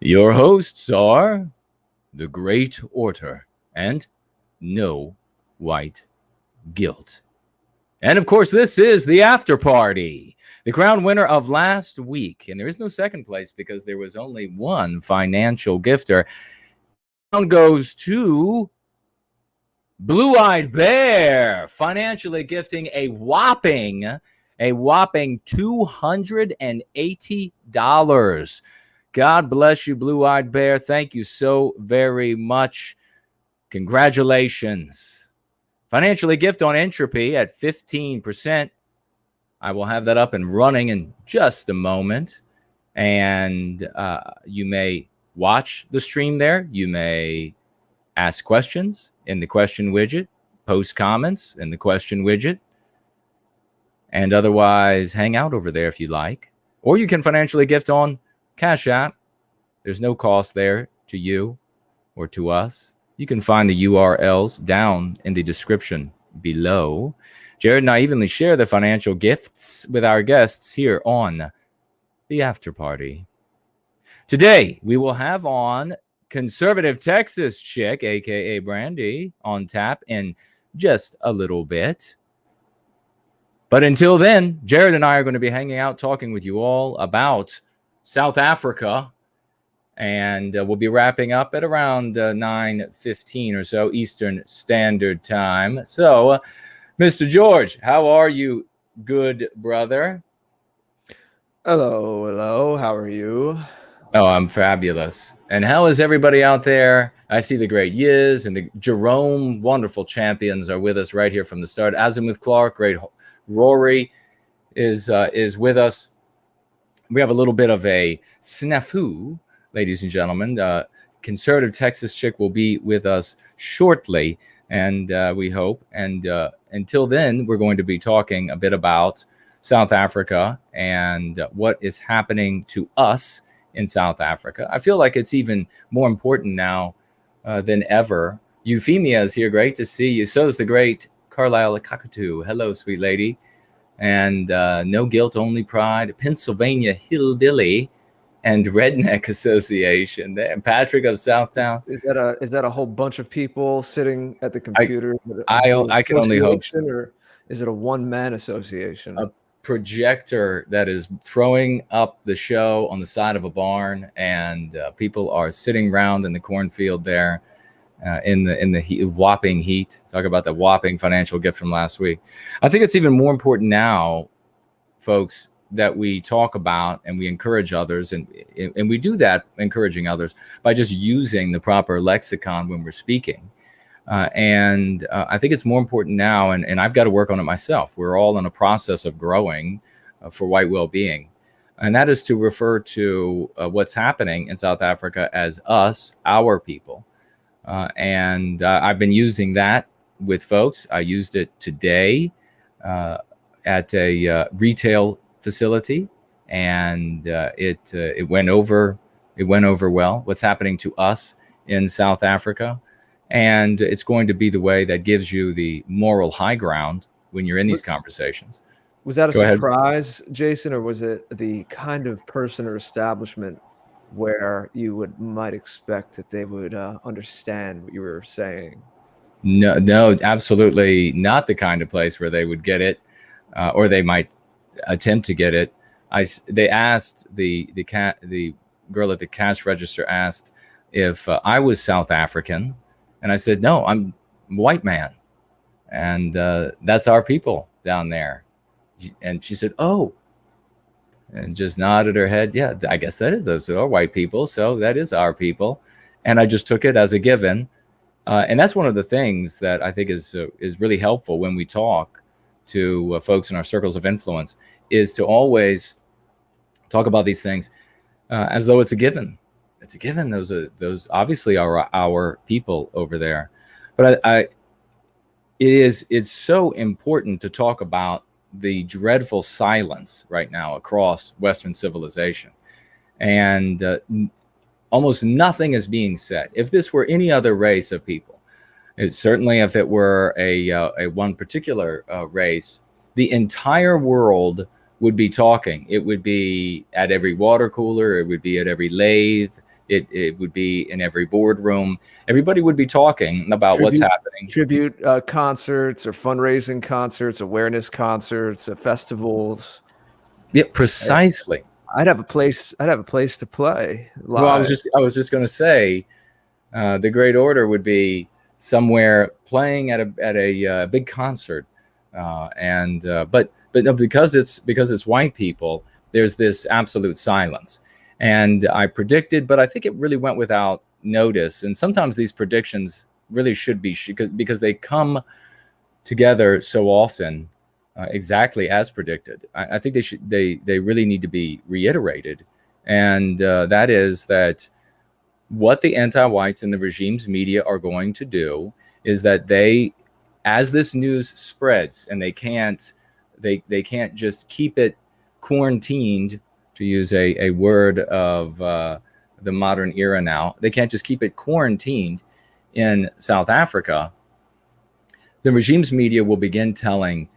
Your hosts are the Great Order and No White Guilt. And of course, this is the after party, the crown winner of last week. And there is no second place because there was only one financial gifter. Crown goes to Blue-Eyed Bear, financially gifting a whopping $280. God bless you, Blue-Eyed Bear. Thank you so very much. Congratulations. Financially gift on Entropy at 15%. I will have that up and running in just a moment. And you may watch the stream there. You may ask questions in the question widget, post comments in the question widget, and otherwise hang out over there if you like. Or you can financially gift on Cash App. There's no cost there to you or to us. You can find the URLs down in the description below. Jared and I evenly share the financial gifts with our guests here on the After Party. Today, we will have on Conservative Texas Chick, aka Brandy, on tap in just a little bit. But until then, Jared and I are going to be hanging out talking with you all about South Africa. And we'll be wrapping up at around 9:15 or so Eastern Standard Time. So, Mr. George, how are you, good brother? Hello. How are you? Oh, I'm fabulous. And how is everybody out there? I see the great Yiz and the Jerome, wonderful champions are with us right here from the start. Azimuth Clark, great Rory is with us. We have a little bit of a snafu, ladies and gentlemen. Conservative Texas Chick will be with us shortly, and we hope. And until then, we're going to be talking a bit about South Africa and what is happening to us in South Africa. I feel like it's even more important now than ever. Euphemia is here. Great to see you. So is the great Carlisle Kakatu. Hello, sweet lady. And No Guilt, Only Pride, Pennsylvania Hillbilly, and Redneck Association. And Patrick of Southtown. Is that a whole bunch of people sitting at the computer? I can only hope. Or is it a one-man association? A projector that is throwing up the show on the side of a barn, and people are sitting around in the cornfield there in the whopping heat. Talk about the whopping financial gift from last week. I think it's even more important now, folks, that we talk about and we encourage others, and we do that encouraging others by just using the proper lexicon when we're speaking. And I think it's more important now, and I've got to work on it myself. We're all in a process of growing for White Wellbeing, and that is to refer to what's happening in South Africa as us, our people. And I've been using that with folks. I used it today at a retail facility, and it went over well. What's happening to us in South Africa, and it's going to be the way that gives you the moral high ground when you're in these conversations. Was that a surprise, Jason, or was it the kind of person or establishment where you might expect that they would understand what you were saying? No, absolutely not the kind of place where they would get it, or they might attempt to get it. They asked the girl at the cash register asked if I was South African, and I said no, I'm a white man, and that's our people down there. And she said, oh, and just nodded her head. Yeah, I guess those are white people, so that is our people. And I just took it as a given, and that's one of the things that I think is really helpful when we talk to folks in our circles of influence, is to always talk about these things as though it's a given. It's a given. Those obviously are our people over there. But it's so important to talk about the dreadful silence right now across Western civilization, and almost nothing is being said. If this were any other race of people, certainly if it were a one particular race, the entire world would be talking. It would be at every water cooler. It would be at every lathe. It would be in every boardroom. Everybody would be talking about what's happening. Tribute concerts or fundraising concerts, awareness concerts, festivals. Yeah, precisely. I'd have a place to play live. Well, I was just going to say, the Great Order would be somewhere playing at a big concert, but no, because it's white people, there's this absolute silence. And I predicted, but I think it really went without notice. And sometimes these predictions really should be, because they come together so often, exactly as predicted. I think they really need to be reiterated, and that is that what the anti-whites and the regime's media are going to do is that they, as this news spreads, and they can't just keep it quarantined, to use a word of the modern era now. They can't just keep it quarantined in South Africa. The regime's media will begin telling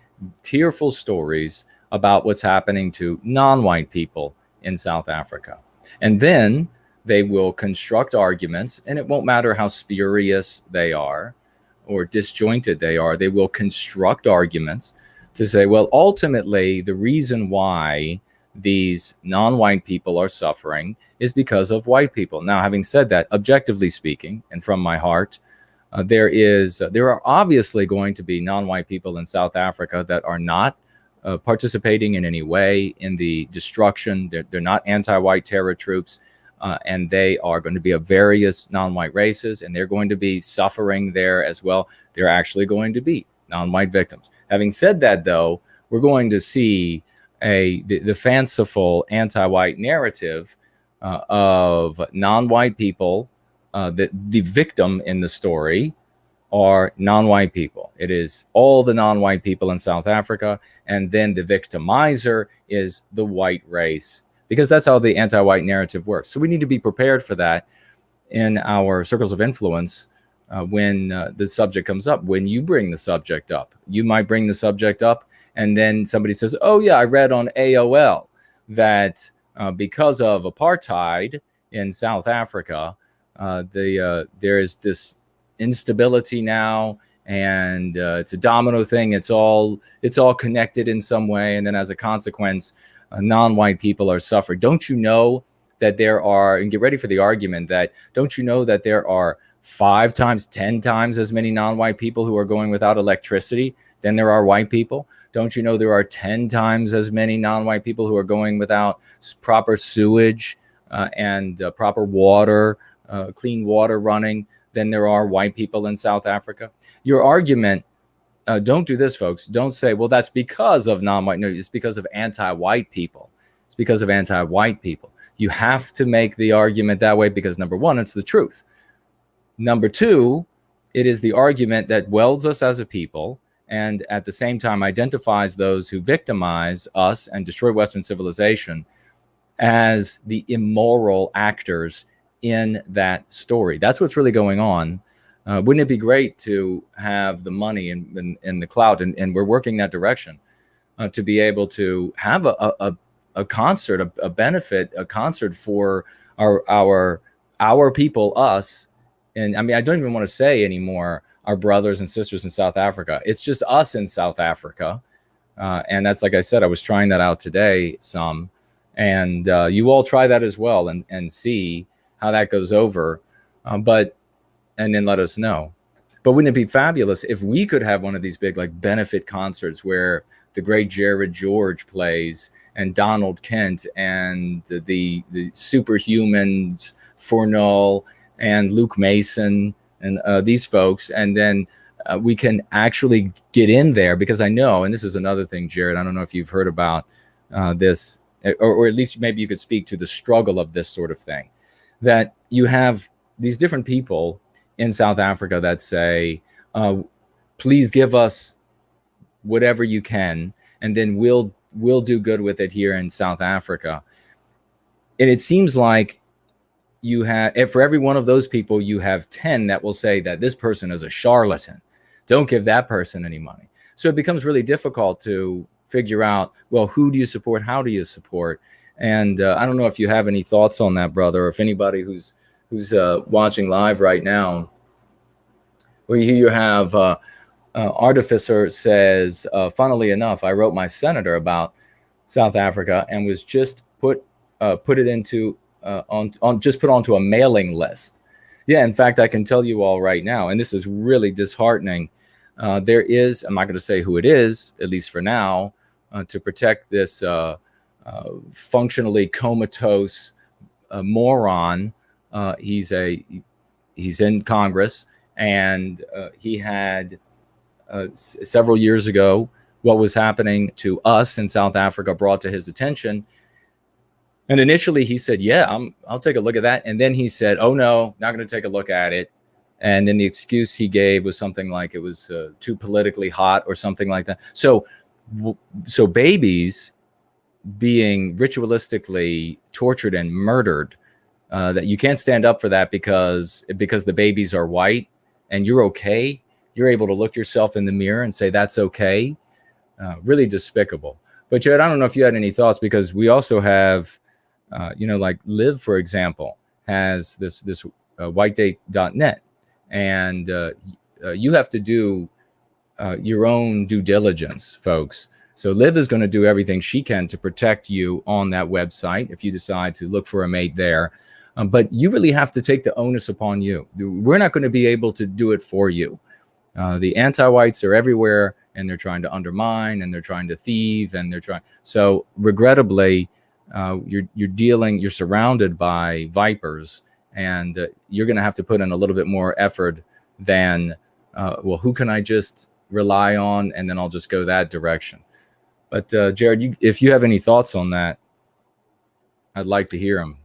tearful stories about what's happening to non-white people in South Africa. And then they will construct arguments, and it won't matter how spurious they are or disjointed they are. They will construct arguments to say, well, ultimately, the reason why these non-white people are suffering is because of white people. Now, having said that, objectively speaking, and from my heart, there are obviously going to be non-white people in South Africa that are not participating in any way in the destruction. They're not anti-white terror troops, and they are going to be of various non-white races, and they're going to be suffering there as well. They're actually going to be non-white victims. Having said that, though, we're going to see the fanciful anti-white narrative of non-white people, that the victim in the story are non-white people. It is all the non-white people in South Africa, and then the victimizer is the white race, because that's how the anti-white narrative works. So we need to be prepared for that in our circles of influence when the subject comes up. When you bring the subject up, you might bring the subject up, and then somebody says, oh yeah, I read on AOL that because of apartheid in South Africa, there is this instability now, and it's a domino thing. It's all connected in some way, and then as a consequence, non-white people are suffering. Don't you know that there are, and get ready for the argument, that don't you know that there are 5 times, 10 times as many non-white people who are going without electricity than there are white people? Don't you know there are 10 times as many non-white people who are going without proper sewage and proper water, clean water running, than there are white people in South Africa? Your argument, don't do this, folks. Don't say, well, that's because of non-white. No, it's because of anti-white people. It's because of anti-white people. You have to make the argument that way because, number one, it's the truth. Number two, it is the argument that welds us as a people, and at the same time identifies those who victimize us and destroy Western civilization as the immoral actors in that story. That's what's really going on. Wouldn't it be great to have the money and the clout, and we're working that direction, to be able to have a concert, a benefit, a concert for our people, us. And I mean, I don't even want to say anymore our brothers and sisters in South Africa. It's just us in South Africa. And that's, like I said, I was trying that out today some, and you all try that as well, and see how that goes over. And then let us know. But wouldn't it be fabulous if we could have one of these big like benefit concerts where the great Jared George plays, and Donald Kent, and the superhumans Fornall and Luke Mason, and these folks, and then we can actually get in there, because I know, and this is another thing, Jared, I don't know if you've heard about this, or at least maybe you could speak to the struggle of this sort of thing, that you have these different people in South Africa that say, please give us whatever you can, and then we'll do good with it here in South Africa. And it seems like you have, for every one of those people, you have 10 that will say that this person is a charlatan. Don't give that person any money. So it becomes really difficult to figure out, well, who do you support? How do you support? And I don't know if you have any thoughts on that, brother, or if anybody who's who's watching live right now, where here you have Artificer says, funnily enough, I wrote my senator about South Africa and was just put it into put onto a mailing list. Yeah, in fact, I can tell you all right now, and this is really disheartening. There is, I'm not going to say who it is, at least for now, to protect this functionally comatose moron. He's in Congress, and he had several years ago what was happening to us in South Africa brought to his attention. And initially he said, yeah, I'll take a look at that. And then he said, oh no, not going to take a look at it. And then the excuse he gave was something like it was too politically hot or something like that. So babies being ritualistically tortured and murdered, that you can't stand up for that because the babies are white and you're okay. You're able to look yourself in the mirror and say, that's okay. Really despicable. But Jared, I don't know if you had any thoughts, because we also have, like Liv, for example, has this whitedate.net, and you have to do your own due diligence, folks. So Liv is going to do everything she can to protect you on that website if you decide to look for a mate there. But you really have to take the onus upon you. We're not going to be able to do it for you. The anti-whites are everywhere, and they're trying to undermine, and they're trying to thieve, and they're trying. So regrettably, you're surrounded by vipers, and you're going to have to put in a little bit more effort than, well, who can I just rely on, and then I'll just go that direction. But Jared, if you have any thoughts on that, I'd like to hear them.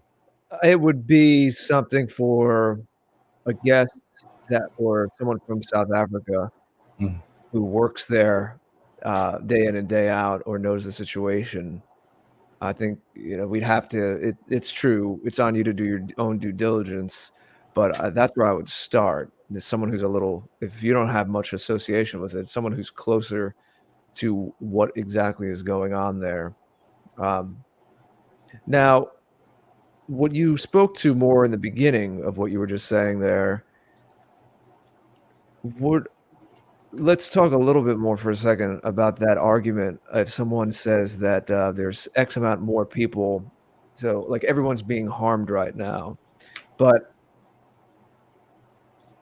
It would be something for a guest or someone from South Africa who works there day in and day out or knows the situation. I think, we'd have to, it's true. It's on you to do your own due diligence, but that's where I would start. There's someone who's if you don't have much association with it, someone who's closer to what exactly is going on there. Now, what you spoke to more in the beginning of what you were just saying there, let's talk a little bit more for a second about that argument. If someone says that there's X amount more people, so like everyone's being harmed right now, but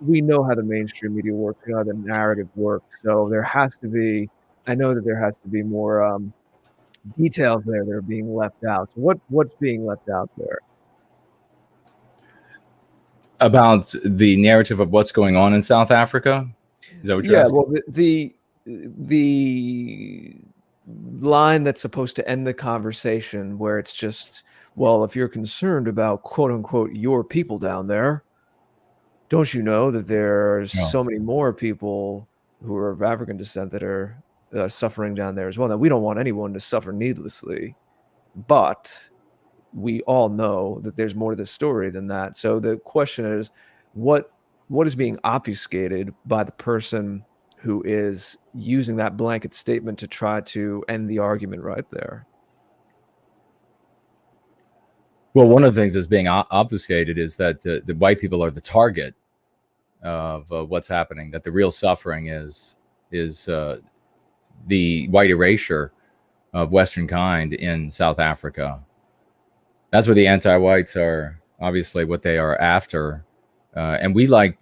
we know how the mainstream media works, we know how the narrative works. So I know that there has to be more details there that are being left out. So what's being left out there? About the narrative of what's going on in South Africa? Is that what you're asking? Well, the line that's supposed to end the conversation, where it's just, well, if you're concerned about quote unquote your people down there, don't you know that there's so many more people who are of African descent that are suffering down there as well? Now, we don't want anyone to suffer needlessly, but we all know that there's more to the story than that. So the question is, what is being obfuscated by the person who is using that blanket statement to try to end the argument right there? Well, one of the things that's being obfuscated is that the white people are the target of what's happening, that the real suffering is the white erasure of Western kind in South Africa. That's what the anti-whites are, obviously what they are after. And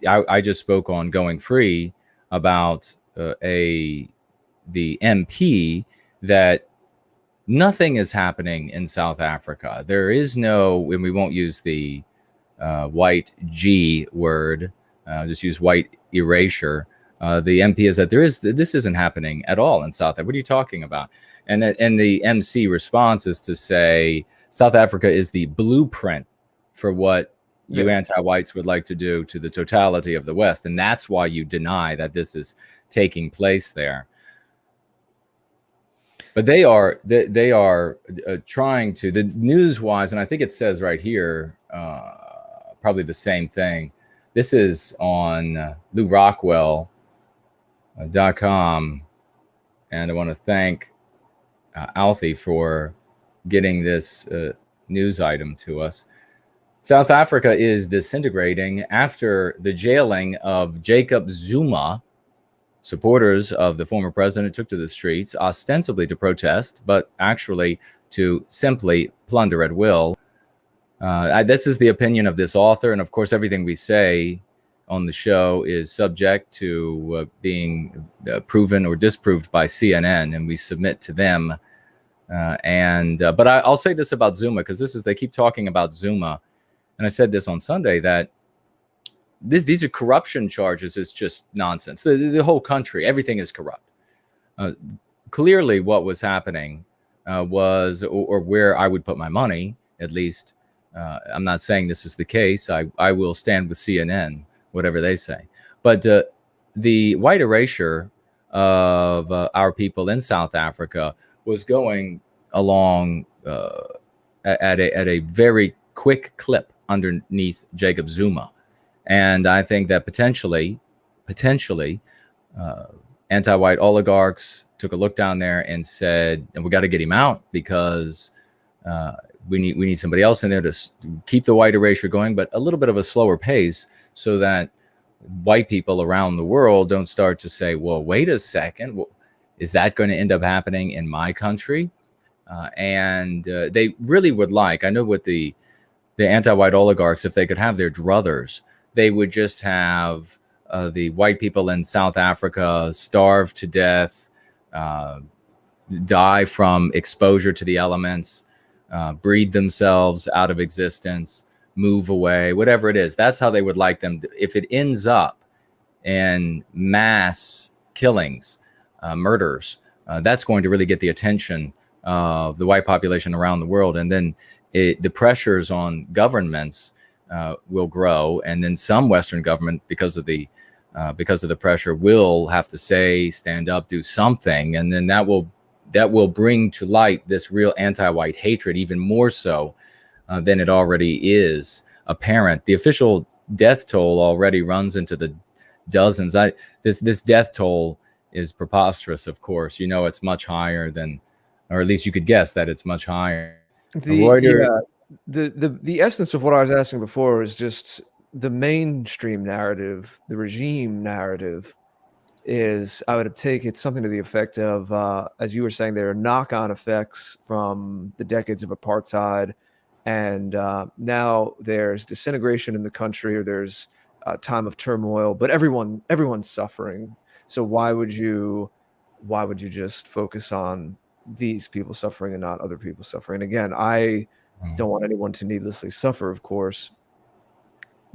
I just spoke on Going Free about the MP, that nothing is happening in South Africa. There is no, and we won't use the white G word, just use white erasure. The MP is that this isn't happening at all in South Africa. What are you talking about? And the MC response is to say South Africa is the blueprint for what you anti-whites would like to do to the totality of the West. And that's why you deny that this is taking place there. But they are trying to, the news-wise, and I think it says right here, probably the same thing. This is on LouRockwell.com, and I want to thank Alfie for getting this news item to us. South Africa is disintegrating after the jailing of Jacob Zuma. Supporters of the former president took to the streets ostensibly to protest, but actually to simply plunder at will. This is the opinion of this author, and of course, everything we say on the show is subject to being proven or disproved by CNN, and we submit to them. But I'll say this about Zuma, because they keep talking about Zuma, and I said this on Sunday, that these are corruption charges. Is just nonsense. The whole country, everything is corrupt. Clearly, what was happening was, or where I would put my money, at least. I'm not saying this is the case. I will stand with CNN, whatever they say. But the white erasure of our people in South Africa was going along at a very quick clip underneath Jacob Zuma. And I think that potentially, anti-white oligarchs took a look down there and said, and we got to get him out, because we need somebody else in there to keep the white erasure going, but a little bit of a slower pace, so that white people around the world don't start to say, well, wait a second, well, is that going to end up happening in my country? And they really would like, I know with the anti-white oligarchs, if they could have their druthers, they would just have the white people in South Africa starve to death, die from exposure to the elements, breed themselves out of existence, move away, whatever it is. That's how they would like them. If it ends up in mass killings, murders, that's going to really get the attention of the white population around the world. And then the pressures on governments will grow, and then some Western government, because of the pressure, will have to say, stand up, do something, and then that will bring to light this real anti-white hatred even more so than it already is apparent. The official death toll already runs into the dozens. This death toll is preposterous. Of course, it's much higher than, or at least you could guess that it's much higher. The essence of what I was asking before is just the mainstream narrative, the regime narrative is, I would take it something to the effect of, as you were saying, there are knock-on effects from the decades of apartheid, and now there's disintegration in the country, or there's a time of turmoil, but everyone's suffering. So why would you just focus on these people suffering and not other people suffering? Again, I don't want anyone to needlessly suffer, of course,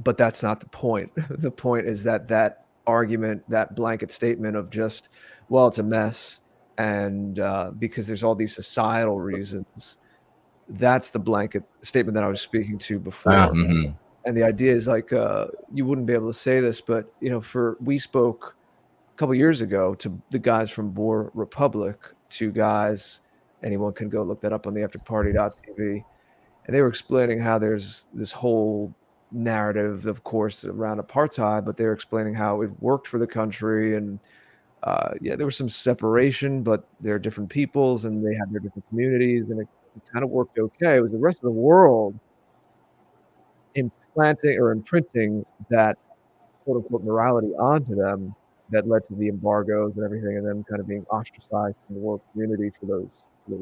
but that's not the point. The point is that argument, that blanket statement of just, well, it's a mess, and because there's all these societal reasons, that's the blanket statement that I was speaking to before. And the idea is like, you wouldn't be able to say this, but we spoke a couple years ago to the guys from Boer Republic, two guys, anyone can go look that up on the afterparty.tv. And they were explaining how there's this whole narrative, of course, around apartheid, but they were explaining how it worked for the country. And there was some separation, but they're different peoples and they had their different communities, and it kind of worked okay. It was the rest of the world imprinting that quote-unquote morality onto them that led to the embargoes and everything, and them kind of being ostracized from the world community for those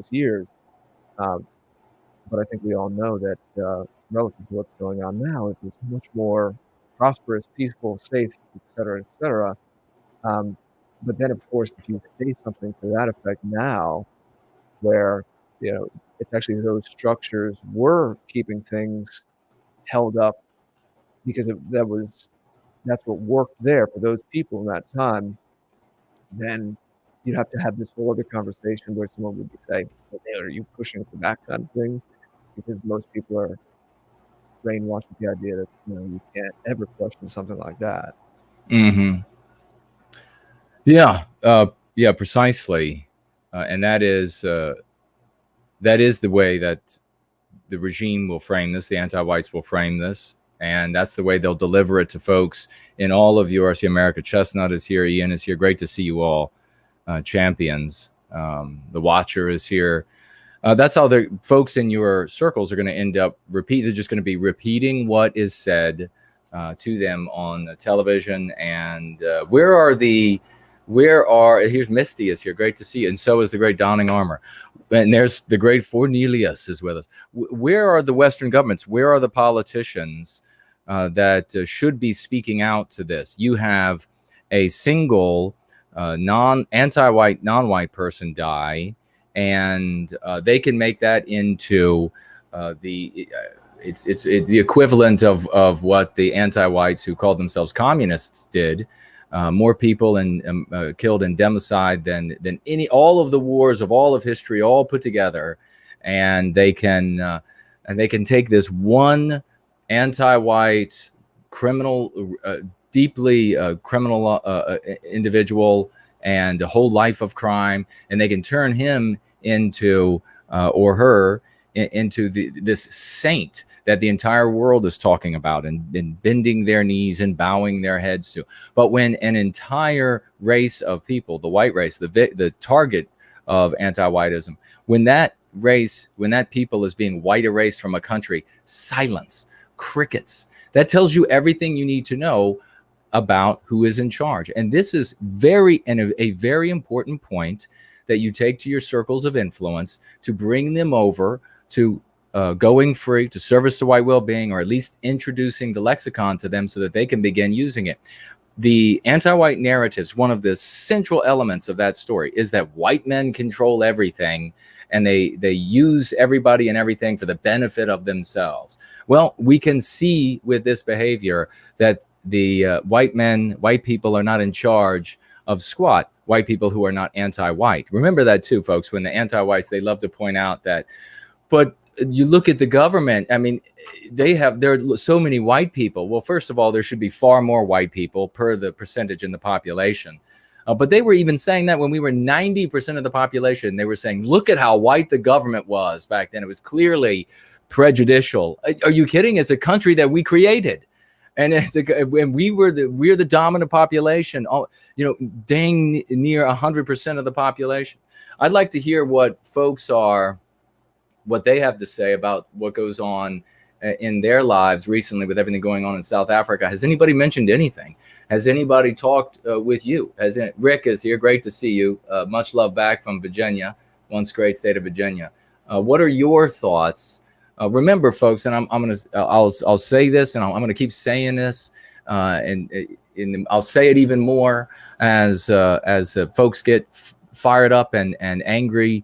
years. But I think we all know that relative to what's going on now, it was much more prosperous, peaceful, safe, et cetera, but then, of course, if you say something to that effect now, where it's actually those structures were keeping things held up because that's what worked there for those people in that time, then you'd have to have this whole other conversation where someone would say, well, are you pushing for that kind of thing? Because most people are brainwashed with the idea that you can't ever question something like that. Yeah, precisely, and that is the way that the regime will frame this. The anti-whites will frame this, and that's the way they'll deliver it to folks in all of you. I see America Chestnut is here. Ian is here. Great to see you all, champions. The Watcher is here. That's how the folks in your circles are going to end up they're just going to be repeating what is said to them on the television. And here's Misty is here. Great to see you. And so is the great Donning Armor. And there's the great Cornelius is with us. Where are the Western governments? Where are the politicians that should be speaking out to this? You have a single anti-white, non-white person die, and they can make that into it's the equivalent of what the anti-whites who called themselves communists did. More people killed in democide than all of the wars of all of history all put together, and they can take this one anti-white criminal, deeply criminal individual and a whole life of crime, and they can turn him into or her into this saint that the entire world is talking about and bending their knees and bowing their heads to. But when an entire race of people, the white race, the target of anti-whiteism, when that people is being white erased from a country, silence, crickets. That tells you everything you need to know about who is in charge. And this is a very important point that you take to your circles of influence to bring them over to going free, to service to white well-being, or at least introducing the lexicon to them so that they can begin using it. The anti-white narratives, one of the central elements of that story is that white men control everything and they use everybody and everything for the benefit of themselves. Well, we can see with this behavior that the white people are not in charge of squat. White people who are not anti-white. Remember that too, folks. When the anti-whites, they love to point out that, but you look at the government, I mean, there are so many white people. Well, first of all, there should be far more white people per the percentage in the population. But they were even saying that when we were 90% of the population, they were saying, look at how white the government was back then. It was clearly prejudicial. Are you kidding? It's a country that we created. And we're the dominant population, dang near 100% of the population. I'd like to hear what they have to say about what goes on in their lives recently with everything going on in South Africa. Has anybody mentioned anything? Has anybody talked with you? Rick is here. Great to see you. Much love back from Virginia, once great state of Virginia. What are your thoughts? Remember, folks, and I'll say this, and I'm gonna keep saying this, and I'll say it even more as folks get fired up and angry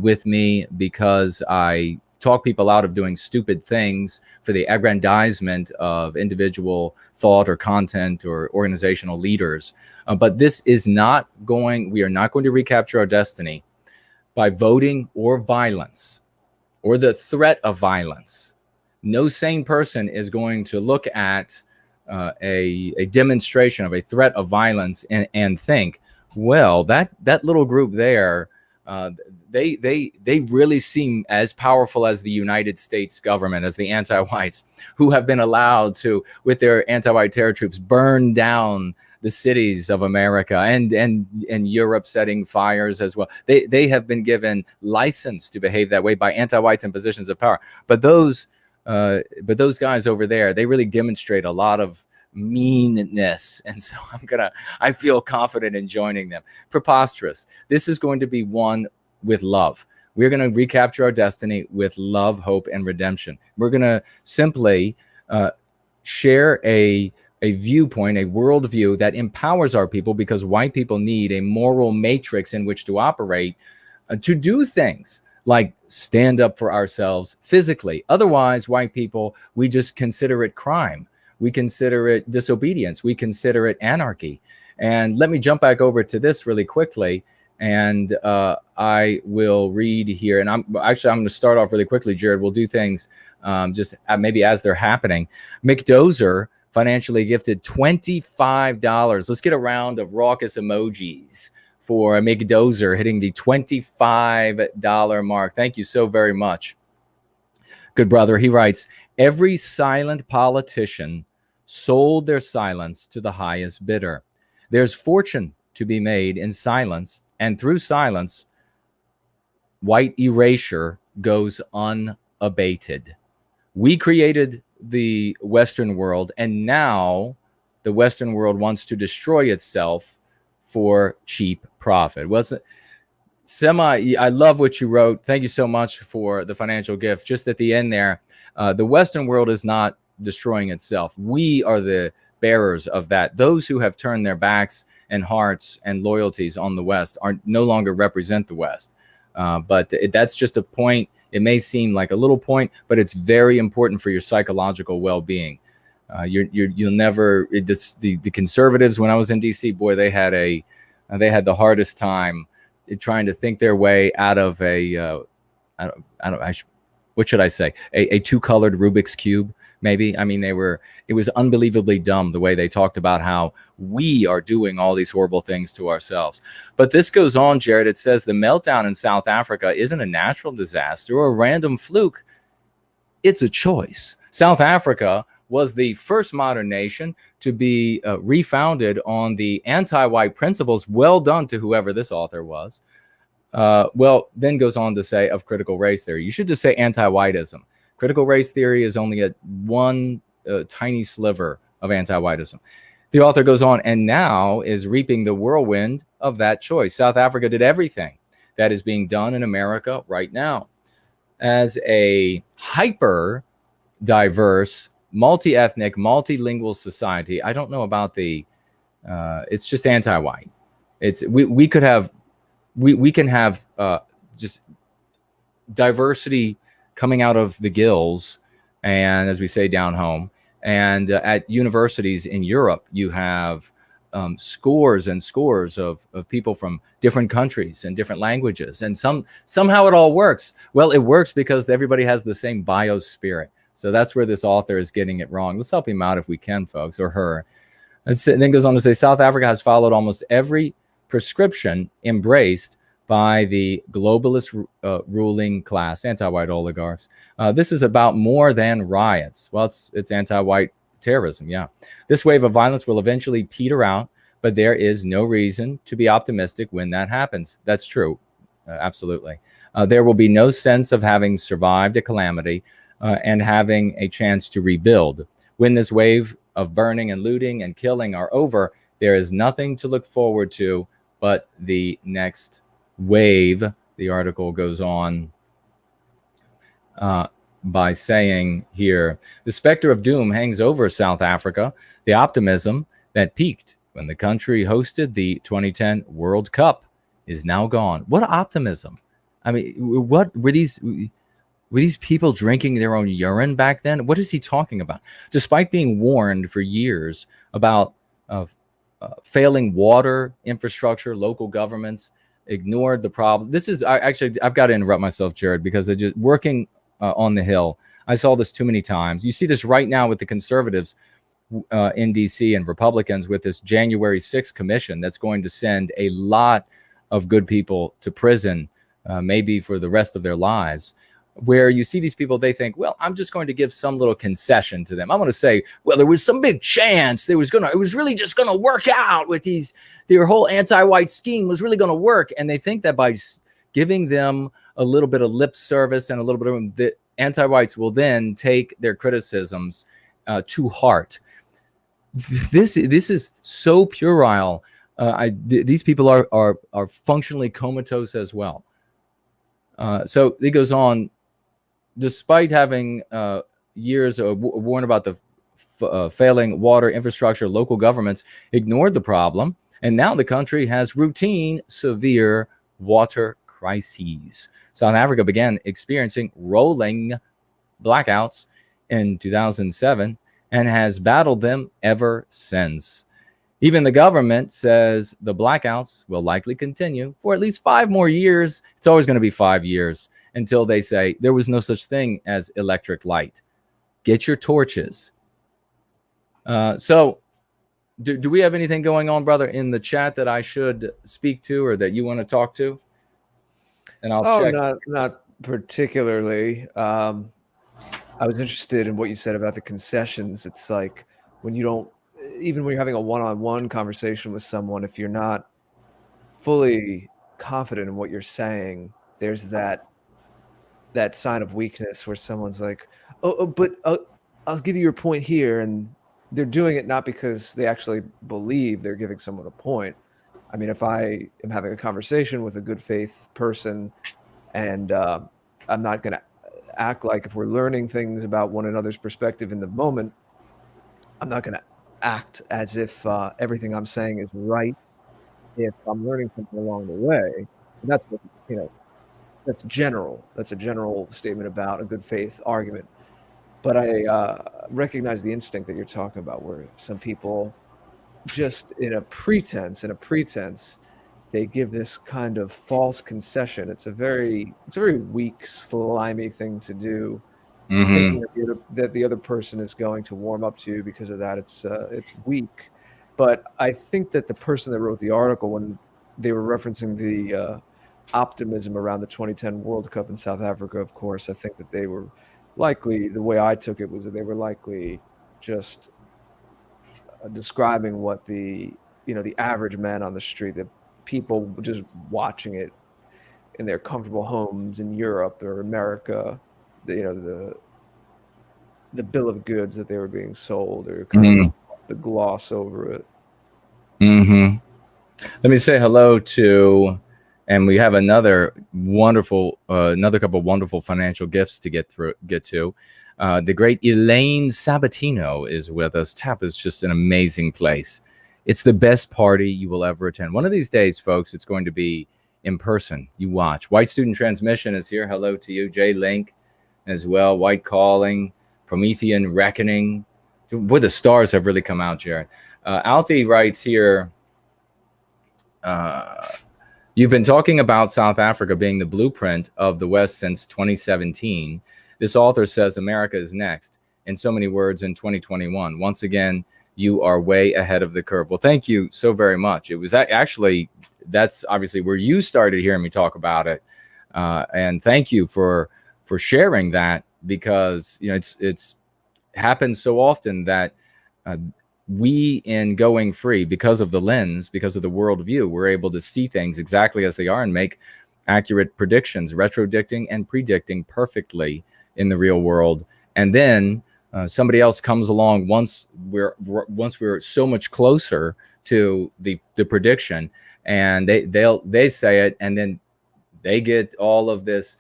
with me because I talk people out of doing stupid things for the aggrandizement of individual thought or content or organizational leaders. But this is not we are not going to recapture our destiny by voting or violence or the threat of violence. No sane person is going to look at a demonstration of a threat of violence and think, well, that little group there, they really seem as powerful as the United States government, as the anti-whites, who have been allowed to, with their anti-white terror troops, burn down the cities of America and Europe, setting fires as well. They have been given license to behave that way by anti-whites in positions of power. But those guys over there, they really demonstrate a lot of meanness, and so I feel confident in joining them. Preposterous. This is going to be one with love. We're going to recapture our destiny with love, hope, and redemption. We're going to simply share a viewpoint, a worldview that empowers our people, because white people need a moral matrix in which to operate to do things like stand up for ourselves physically. Otherwise, white people, we just consider it crime. We consider it disobedience. We consider it anarchy. And let me jump back over to this really quickly. And I will read here. And I'm going to start off really quickly, Jared. We'll do things just maybe as they're happening. McDozer financially gifted $25. Let's get a round of raucous emojis for McDozer hitting the $25 mark. Thank you so very much. Good brother. He writes, every silent politician sold their silence to the highest bidder. There's fortune to be made in silence, and through silence, white erasure goes unabated. We created the Western world, and now the Western world wants to destroy itself for cheap profit. Wasn't I love what you wrote. Thank you so much for the financial gift. Just at the end there, the Western world is not destroying itself. We are the bearers of that. Those who have turned their backs and hearts and loyalties on the West are no longer represent the West. But that's just a point. It may seem like a little point, but it's very important for your psychological well-being. You'll never. The conservatives, when I was in D.C., boy, they had the hardest time trying to think their way out of what should I say? A two-colored Rubik's Cube, maybe. I mean, it was unbelievably dumb the way they talked about how we are doing all these horrible things to ourselves. But this goes on, Jared. It says the meltdown in South Africa isn't a natural disaster or a random fluke. It's a choice. South Africa was the first modern nation to be refounded on the anti-white principles. Well done to whoever this author was. Well, then goes on to say of critical race theory. You should just say anti-whiteism. Critical race theory is only one tiny sliver of anti-whiteism. The author goes on, and now is reaping the whirlwind of that choice. South Africa did everything that is being done in America right now. As a hyper diverse, multi-ethnic, multilingual society, I don't know about it's just anti-white. We can have just diversity coming out of the gills, and as we say down home, and at universities in Europe, you have scores and scores of people from different countries and different languages, and somehow it all works. Well, it works because everybody has the same biospirit. So that's where this author is getting it wrong. Let's help him out if we can, folks, or her. And then goes on to say, South Africa has followed almost every prescription embraced by the globalist ruling class, anti-white oligarchs. This is about more than riots. Well, it's anti-white terrorism, yeah. This wave of violence will eventually peter out, but there is no reason to be optimistic when that happens. That's true, absolutely. There will be no sense of having survived a calamity and having a chance to rebuild. When this wave of burning and looting and killing are over, there is nothing to look forward to but the next wave. The article goes on by saying here, the specter of doom hangs over South Africa. The optimism that peaked when the country hosted the 2010 World Cup is now gone. What optimism? I mean, what were these? Were these people drinking their own urine back then? What is he talking about? Despite being warned for years about failing water infrastructure, local governments ignored the problem. This is I've got to interrupt myself, Jared, because I just working on the Hill. I saw this too many times. You see this right now with the conservatives in DC and Republicans with this January 6th commission that's going to send a lot of good people to prison, maybe for the rest of their lives. Where you see these people, they think, well, I'm just going to give some little concession to them. I'm going to say, well, there was some big chance it was really just going to work out with their whole anti-white scheme was really going to work. And they think that by giving them a little bit of lip service and a little bit of the anti-whites will then take their criticisms to heart. This is so puerile. These people are functionally comatose as well. So it goes on. Despite having years warned about the failing water infrastructure, local governments ignored the problem, and now the country has routine, severe water crises. South Africa began experiencing rolling blackouts in 2007 and has battled them ever since. Even the government says the blackouts will likely continue for at least 5 more years. It's always going to be 5 years until they say there was no such thing as electric light. Get your torches. So do we have anything going on, brother, in the chat that I should speak to or that you want to talk to? And I'll check. Not particularly. I was interested in what you said about the concessions. It's like when you're having a one-on-one conversation with someone, if you're not fully confident in what you're saying, there's that sign of weakness where someone's like, but I'll give you your point here, and they're doing it not because they actually believe they're giving someone a point. I mean, if I am having a conversation with a good faith person, and I'm not going to act like, if we're learning things about one another's perspective in the moment, I'm not going to act as if everything I'm saying is right if I'm learning something along the way. And that's what, that's general. That's a general statement about a good faith argument. But I recognize the instinct that you're talking about, where some people just in a pretense, they give this kind of false concession. It's a very weak, slimy thing to do. Thinking that the other person is going to warm up to you because of that, it's weak. But I think that the person that wrote the article, when they were referencing the optimism around the 2010 World Cup in South Africa, of course, I think that they were likely, the way I took it was that they were likely just describing what the average man on the street, the people just watching it in their comfortable homes in Europe or America, the bill of goods that they were being sold, or kind of the gloss over it. Let me say hello to, and we have another couple wonderful financial gifts to get to. The great Elaine Sabatino is with us. TAP is just an amazing place. It's the best party you will ever attend. One of these days, folks, it's going to be in person. You watch. White Student Transmission is here. Hello to you. Jay Link as well. White Calling. Promethean Reckoning. Boy, the stars have really come out, Jared. Alfie writes here, you've been talking about South Africa being the blueprint of the West since 2017. This author says America is next. In so many words, in 2021. Once again, you are way ahead of the curve. Well, thank you so very much. It was actually, that's obviously where you started hearing me talk about it. And thank you for sharing that, because it's happens so often that we, in going free, because of the lens, because of the worldview, we're able to see things exactly as they are and make accurate predictions, retrodicting and predicting perfectly in the real world. And then somebody else comes along once we're so much closer to the prediction, and they say it, and then they get all of this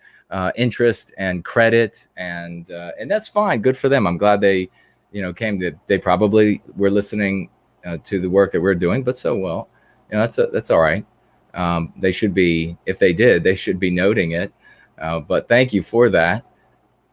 interest and credit, and that's fine. Good for them. I'm glad they they probably were listening to the work that we're doing, but so well, that's all right. They should be, if they did, they should be noting it. But thank you for that.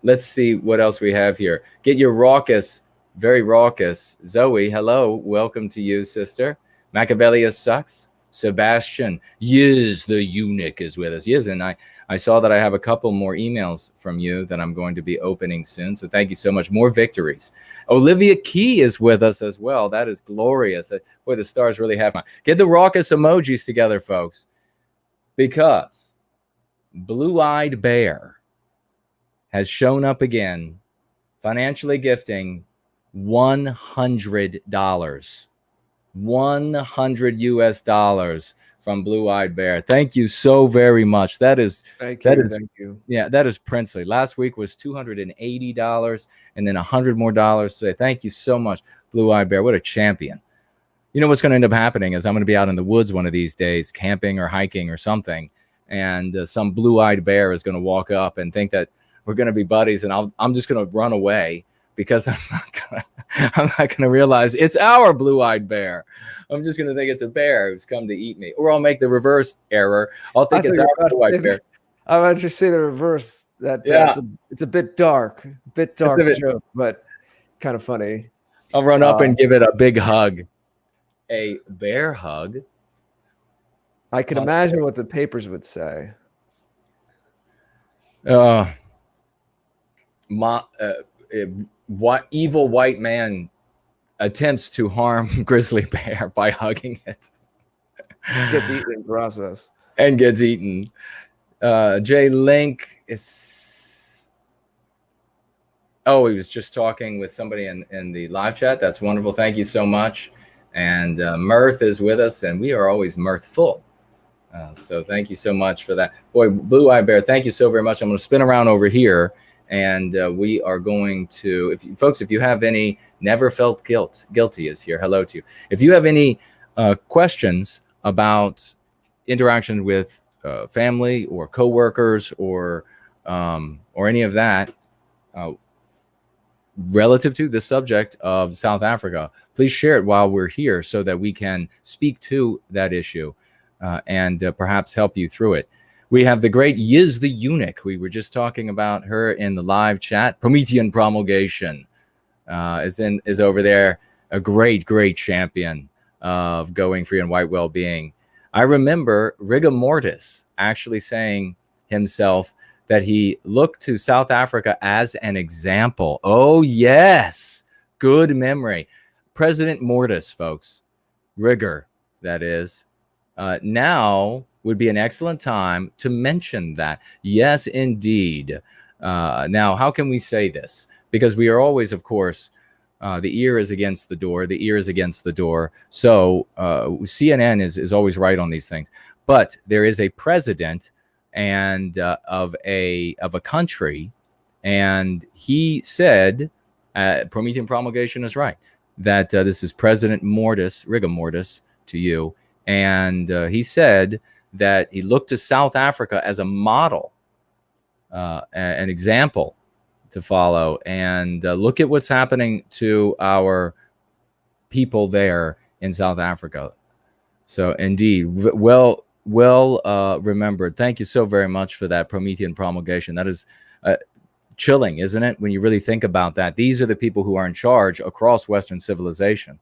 Let's see what else we have here. Get your raucous, very raucous Zoe. Hello, welcome to you, sister. Machiavellius sucks. Sebastian, yes, the eunuch is with us. Yes, and I saw that I have a couple more emails from you that I'm going to be opening soon. So thank you so much. More victories. Olivia Key is with us as well. That is glorious. Boy, the stars really have fun. Get the raucous emojis together, folks, because Blue-Eyed Bear has shown up again, financially gifting $100. 100 US dollars from Blue-Eyed Bear. Thank you so very much. Thank you. Yeah, that is princely. Last week was $280 and then $100 more today. Thank you so much, Blue-Eyed Bear. What a champion. You know what's going to end up happening is I'm going to be out in the woods one of these days, camping or hiking or something, and some blue-eyed bear is going to walk up and think that we're going to be buddies, and I'm just going to run away, because I'm not going to realize it's our blue-eyed bear. I'm just going to think it's a bear who's come to eat me. Or I'll make the reverse error. I'll think it's our blue-eyed bear. I want you to say the reverse. That it's a bit dark, joke, but kind of funny. I'll run up and give it a big hug. A bear hug. I can imagine what the papers would say. What evil white man attempts to harm grizzly bear by hugging it. Gets eaten in process. And gets eaten. Jay Link is... Oh, he was just talking with somebody in the live chat. That's wonderful. Thank you so much. And Mirth is with us, and we are always mirthful. So thank you so much for that. Boy, Blue Eye Bear, thank you so very much. I'm going to spin around over here, and we are going to, if you have any, never felt guilty is here. Hello to you. If you have any questions about interaction with family or coworkers or any of that relative to the subject of South Africa, please share it while we're here so that we can speak to that issue. And perhaps help you through it. We have the great Yiz the Eunuch. We were just talking about her in the live chat. Promethean Promulgation is over there. A great champion of going free and white well-being. I remember rigor mortis actually saying himself that he looked to South Africa as an example. Oh, yes. Good memory. President Mortis, folks. Rigor, that is. Now would be an excellent time to mention that. Yes, indeed. Now, how can we say this? Because we are always, of course, the ear is against the door. The ear is against the door. So CNN is always right on these things. But there is a president and of a country, and he said, Promethean Promulgation is right, that this is President Mortis, rigor mortis to you. And he said that he looked to South Africa as a model, an example to follow. And look at what's happening to our people there in South Africa. So indeed, well remembered. Thank you so very much for that Promethean Promulgation. That is chilling, isn't it? When you really think about that. These are the people who are in charge across Western civilization.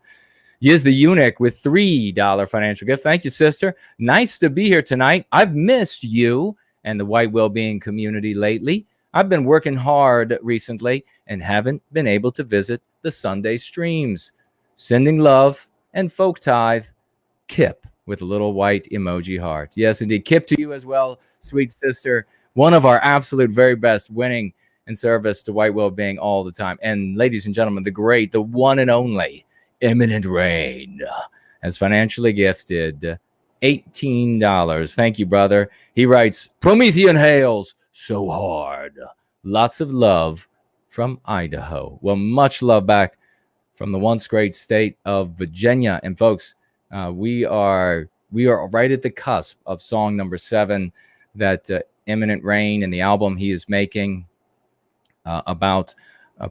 Yiz the Eunuch with $3 financial gift. Thank you, sister. Nice to be here tonight. I've missed you and the white well-being community lately. I've been working hard recently and haven't been able to visit the Sunday streams. Sending love and folk tithe, Kip, with a little white emoji heart. Yes, indeed. Kip to you as well, sweet sister. One of our absolute very best, winning in service to white well-being all the time. And ladies and gentlemen, the great, the one and only Imminent Rain has financially gifted $18. Thank you, brother. He writes, Promethean hails so hard. Lots of love from Idaho. Well, much love back from the once great state of Virginia. And folks, we are right at the cusp of song number 7 that Imminent Rain and the album he is making about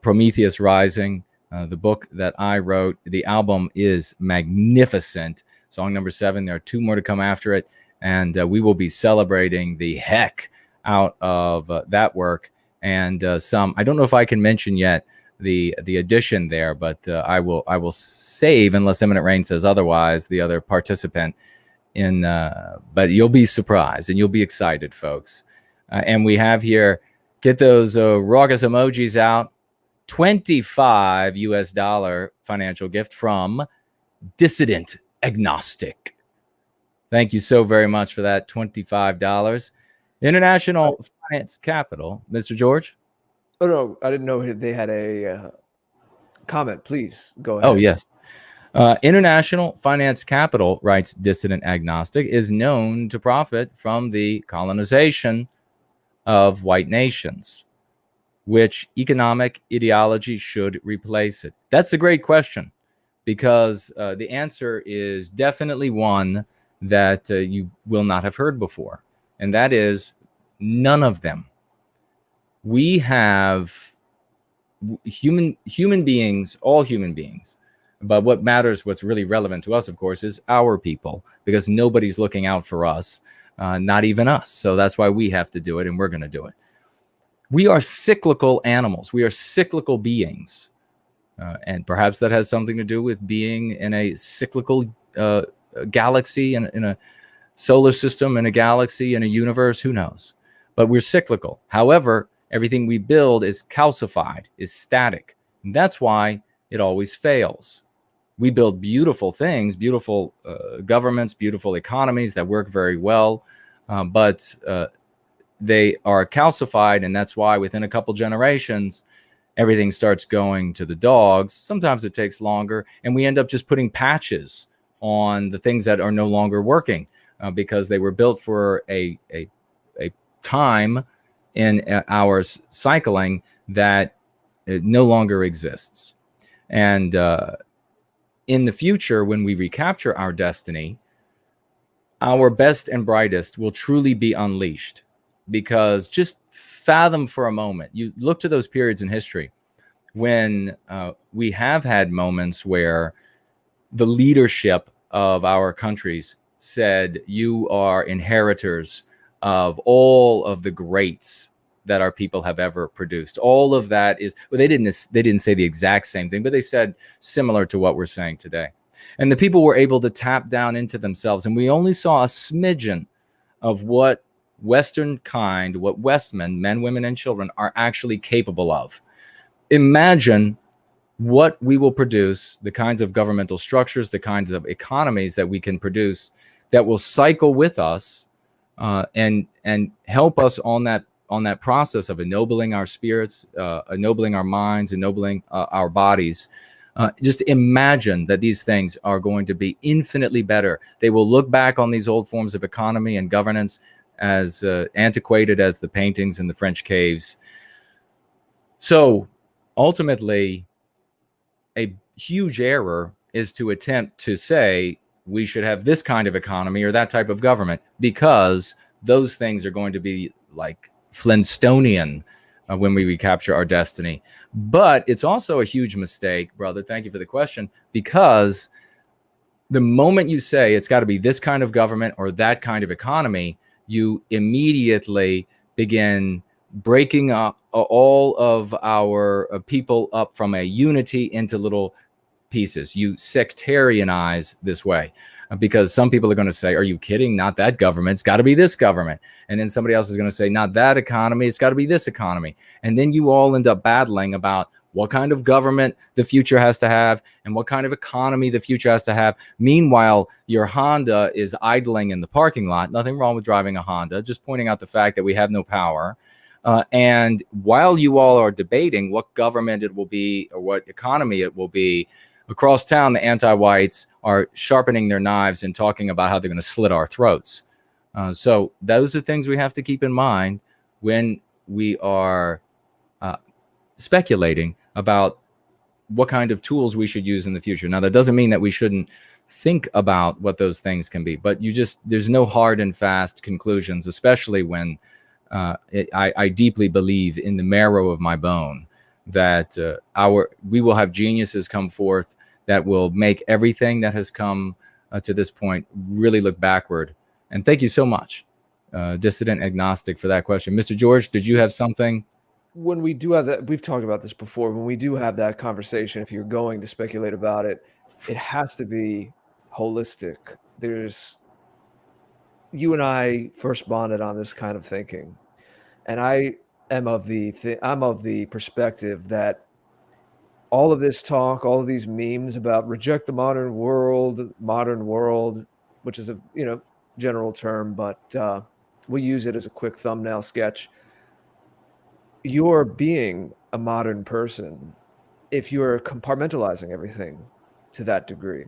Prometheus Rising. The book that I wrote, the album is magnificent. Song number 7. There are 2 more to come after it. And we will be celebrating the heck out of that work. And some, I don't know if I can mention yet the addition there, but I will save, unless Imminent Rain says otherwise, the other participant in, but you'll be surprised and you'll be excited, folks. And we have here, get those raucous emojis out. $25 US financial gift from Dissident Agnostic. Thank you so very much for that $25. International Finance Capital, Mr. George. Oh no, I didn't know they had a comment. Please go ahead. Oh yes. International Finance Capital, writes Dissident Agnostic, is known to profit from the colonization of white nations. Which economic ideology should replace it? That's a great question, because the answer is definitely one that you will not have heard before, and that is none of them. We have human beings, all human beings, but what matters, what's really relevant to us, of course, is our people, because nobody's looking out for us, not even us. So that's why we have to do it, and we're going to do it. We are cyclical animals. We are cyclical beings. And perhaps that has something to do with being in a cyclical galaxy, in a solar system, in a galaxy, in a universe. Who knows? But we're cyclical. However, everything we build is calcified, is static. And that's why it always fails. We build beautiful things, beautiful governments, beautiful economies that work very well. But they are calcified, and that's why within a couple generations, everything starts going to the dogs. Sometimes it takes longer, and we end up just putting patches on the things that are no longer working. because they were built for a time in our cycling that no longer exists. And in the future, when we recapture our destiny, our best and brightest will truly be unleashed. Because just fathom for a moment, you look to those periods in history when we have had moments where the leadership of our countries said, you are inheritors of all of the greats that our people have ever produced. All of that is, well, they didn't say the exact same thing, but they said similar to what we're saying today. And the people were able to tap down into themselves. And we only saw a smidgen of what Western kind, what Westmen, men, women, and children are actually capable of. Imagine what we will produce, the kinds of governmental structures, the kinds of economies that we can produce that will cycle with us and help us on that process of ennobling our spirits, ennobling our minds, ennobling our bodies. Just imagine that these things are going to be infinitely better. They will look back on these old forms of economy and governance as antiquated as the paintings in the French caves. So ultimately, a huge error is to attempt to say we should have this kind of economy or that type of government, because those things are going to be like Flintstonian when we recapture our destiny. But it's also a huge mistake, brother. Thank you for the question, because the moment you say it's got to be this kind of government or that kind of economy, you immediately begin breaking up all of our people up from a unity into little pieces. You sectarianize this way, because some people are going to say, are you kidding? Not that government. It's got to be this government. And then somebody else is going to say, not that economy. It's got to be this economy. And then you all end up battling about what kind of government the future has to have and what kind of economy the future has to have. Meanwhile, your Honda is idling in the parking lot. Nothing wrong with driving a Honda, just pointing out the fact that we have no power. And while you all are debating what government it will be or what economy it will be, across town, the anti-whites are sharpening their knives and talking about how they're going to slit our throats. So those are things we have to keep in mind when we are speculating about what kind of tools we should use in the future. Now, that doesn't mean that we shouldn't think about what those things can be, but there's no hard and fast conclusions, especially when I deeply believe in the marrow of my bone that we will have geniuses come forth that will make everything that has come to this point really look backward. And thank you so much, Dissident Agnostic, for that question. Mr. George, did you have something? When we do have that, we've talked about this before, when we do have that conversation, if you're going to speculate about it, it has to be holistic. You and I first bonded on this kind of thinking, and I'm of the perspective that all of this talk, all of these memes about reject the modern world, which is a general term, but we use it as a quick thumbnail sketch. You're being a modern person if you're compartmentalizing everything to that degree.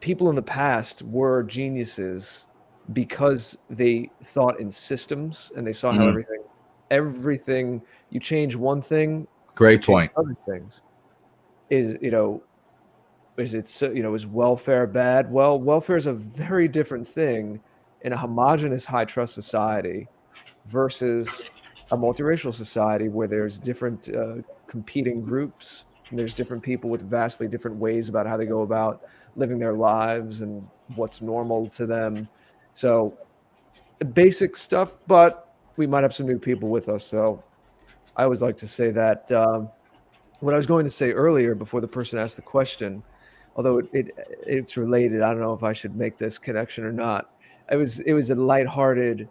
People in the past were geniuses because they thought in systems and they saw how everything, you change one thing, Great point. other things. Is welfare bad? Well, welfare is a very different thing in a homogenous high trust society versus a multiracial society where there's different competing groups and there's different people with vastly different ways about how they go about living their lives and what's normal to them. So basic stuff, but we might have some new people with us. So I always like to say that what I was going to say earlier before the person asked the question, although it's related, I don't know if I should make this connection or not. It was a lighthearted,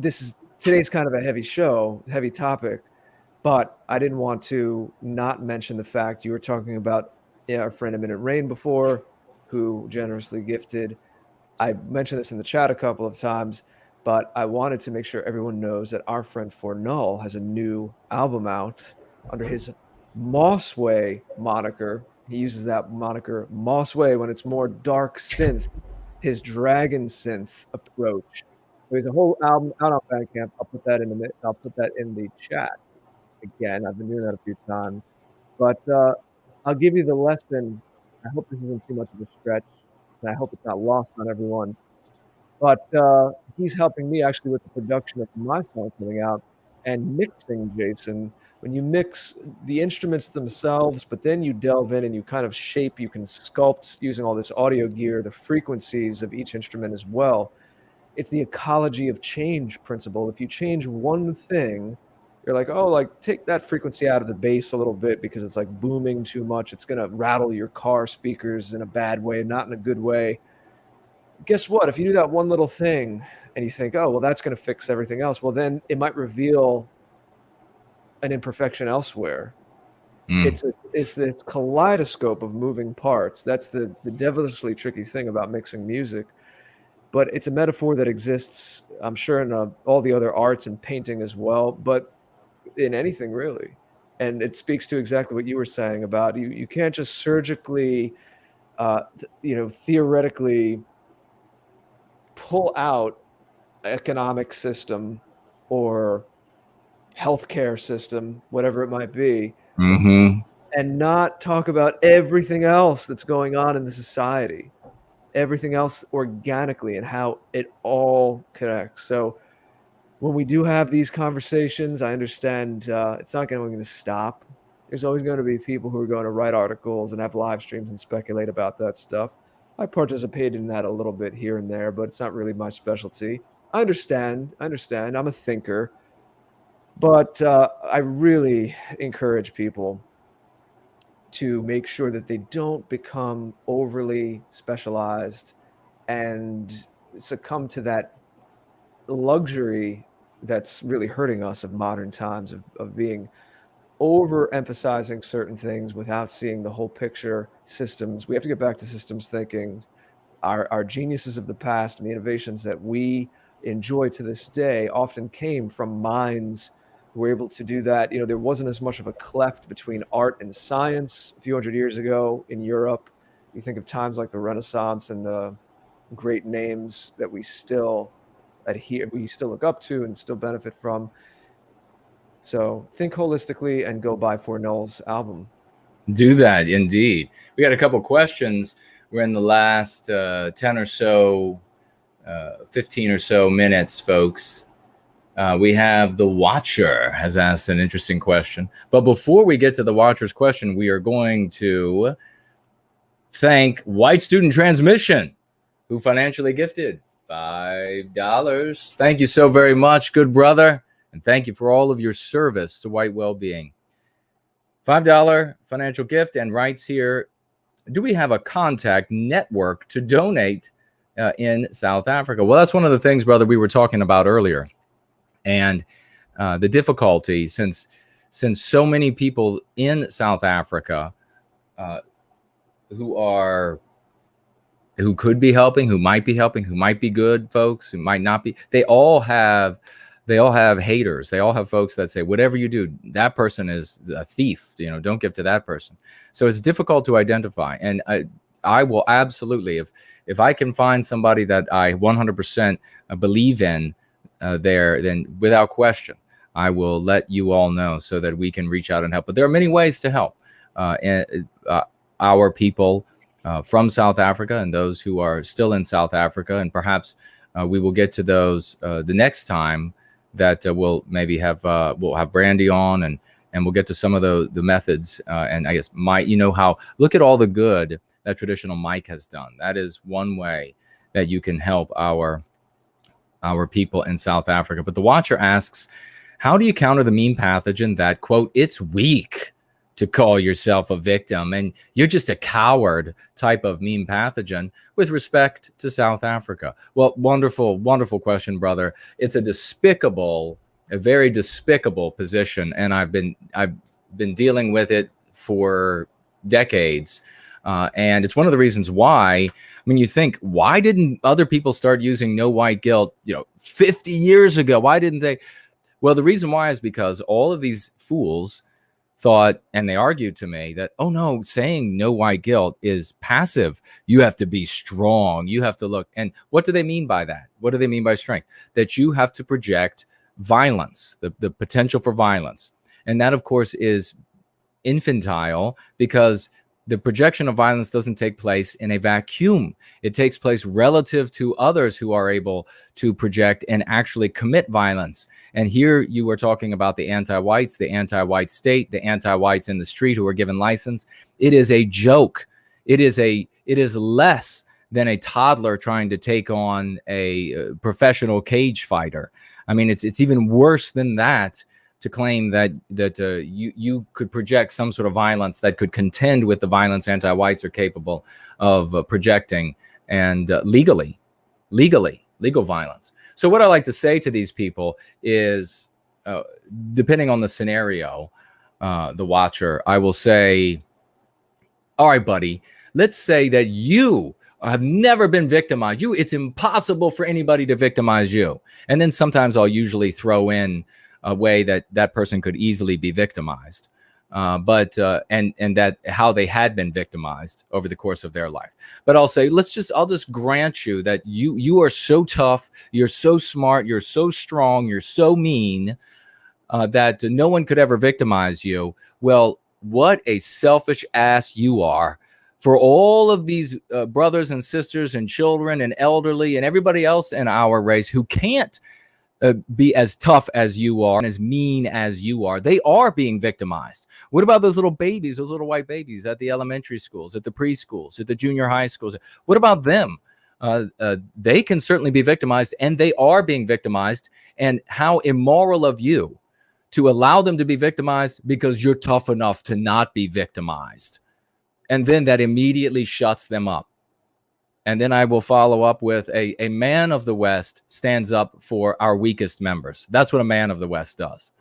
today's kind of a heavy show, heavy topic, but I didn't want to not mention the fact you were talking about our friend Imminent Rain before, who generously gifted. I mentioned this in the chat a couple of times, but I wanted to make sure everyone knows that our friend For Null has a new album out under his Mossway moniker. He uses that moniker Mossway when it's more dark synth his dragon synth approach. There's a whole album out on Bandcamp. I'll put that in the chat again. I've been doing that a few times, but I'll give you the lesson. I hope this isn't too much of a stretch, and I hope it's not lost on everyone. But he's helping me actually with the production of my song coming out and mixing, Jason. When you mix the instruments themselves, but then you delve in and you kind of shape, you can sculpt using all this audio gear, the frequencies of each instrument as well. It's the ecology of change principle. If you change one thing, you're like, oh, like take that frequency out of the bass a little bit because it's like booming too much. It's going to rattle your car speakers in a bad way, not in a good way. Guess what? If you do that one little thing and you think, oh, well, that's going to fix everything else, well, then it might reveal an imperfection elsewhere. It's this kaleidoscope of moving parts. That's the devilishly tricky thing about mixing music. But it's a metaphor that exists, I'm sure, in all the other arts and painting as well, but in anything really. And it speaks to exactly what you were saying about you can't just surgically, theoretically pull out economic system or healthcare system, whatever it might be, and not talk about everything else that's going on in the society, everything else organically and how it all connects. So when we do have these conversations, I understand it's not going to stop. There's always going to be people who are going to write articles and have live streams and speculate about that stuff. I participated in that a little bit here and there, but it's not really my specialty. I understand. I'm a thinker. But I really encourage people to make sure that they don't become overly specialized and succumb to that luxury that's really hurting us of modern times, of being overemphasizing certain things without seeing the whole picture. Systems. We have to get back to systems thinking. Our geniuses of the past and the innovations that we enjoy to this day often came from minds who were able to do that. There wasn't as much of a cleft between art and science a few hundred years ago in Europe. You think of times like the Renaissance and the great names that we still look up to and still benefit from. So think holistically and go buy Fornell's album. Do that, indeed. We got a couple questions. We're in the last 10 or so, 15 or so minutes, folks. We have the Watcher has asked an interesting question. But before we get to the Watcher's question, we are going to thank White Student Transmission, who financially gifted $5. Thank you so very much, good brother. And thank you for all of your service to White Wellbeing. $5 financial gift, and writes here, do we have a contact network to donate in South Africa? Well, that's one of the things, brother, we were talking about earlier. And the difficulty, since so many people in South Africa who could be helping, who might be helping, who might be good folks, who might not be, they all have haters. They all have folks that say, whatever you do, that person is a thief. Don't give to that person. So it's difficult to identify. And I will absolutely, if I can find somebody that I 100% believe in there, then without question, I will let you all know so that we can reach out and help. But there are many ways to help our people from South Africa and those who are still in South Africa. And perhaps we will get to those the next time that we'll maybe have Brandy on, and we'll get to some of the methods. And I guess Mike, look at all the good that traditional Mike has done. That is one way that you can help our people in South Africa. But the Watcher asks, how do you counter the meme pathogen that, quote, it's weak to call yourself a victim and you're just a coward type of meme pathogen with respect to South Africa? Well, wonderful, wonderful question, brother. It's a very despicable position, and I've been dealing with it for decades. And it's one of the reasons why, you think, why didn't other people start using no white guilt, 50 years ago? Why didn't they? Well, the reason why is because all of these fools thought, and they argued to me that, oh no, saying no white guilt is passive. You have to be strong. You have to look. And what do they mean by that? What do they mean by strength? That you have to project violence, the potential for violence. And that, of course, is infantile, because the projection of violence doesn't take place in a vacuum. It takes place relative to others who are able to project and actually commit violence. And here you were talking about the anti-whites, the anti-white state, the anti-whites in the street who are given license. It is a joke. It is less than a toddler trying to take on a professional cage fighter. I mean, it's even worse than that, to claim that you could project some sort of violence that could contend with the violence anti-whites are capable of projecting, and legal violence. So what I like to say to these people is, depending on the scenario, the watcher, I will say, all right, buddy, let's say that you have never been victimized. It's impossible for anybody to victimize you. And then sometimes I'll usually throw in a way that that person could easily be victimized, and that how they had been victimized over the course of their life. But I'll say, I'll just grant you that you are so tough, you're so smart, you're so strong, you're so mean, that no one could ever victimize you. Well, what a selfish ass you are for all of these brothers and sisters and children and elderly and everybody else in our race who can't be as tough as you are and as mean as you are. They are being victimized. What about those little babies, those little white babies at the elementary schools, at the preschools, at the junior high schools? What about them? They can certainly be victimized, and they are being victimized. And how immoral of you to allow them to be victimized because you're tough enough to not be victimized. And then that immediately shuts them up. And then I will follow up with a man of the West stands up for our weakest members. That's what a man of the West does.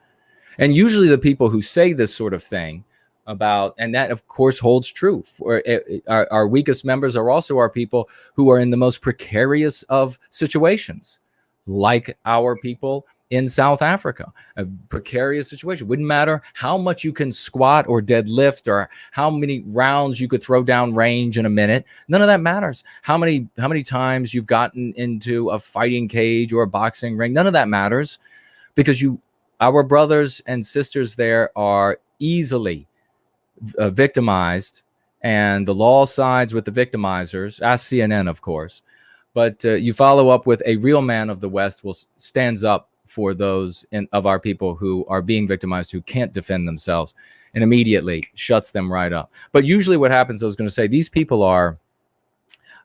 And usually the people who say this sort of thing about, and that of course holds true, for our weakest members are also our people who are in the most precarious of situations, like our people in South Africa. A precarious situation. Wouldn't matter how much you can squat or deadlift or how many rounds you could throw down range in a minute. None of that matters. How many times you've gotten into a fighting cage or a boxing ring. None of that matters, because our brothers and sisters there are easily victimized, and the law sides with the victimizers. Ask CNN, of course. But you follow up with a real man of the West stands up for those of our people who are being victimized, who can't defend themselves, and immediately shuts them right up. But usually what happens, I was going to say, these people are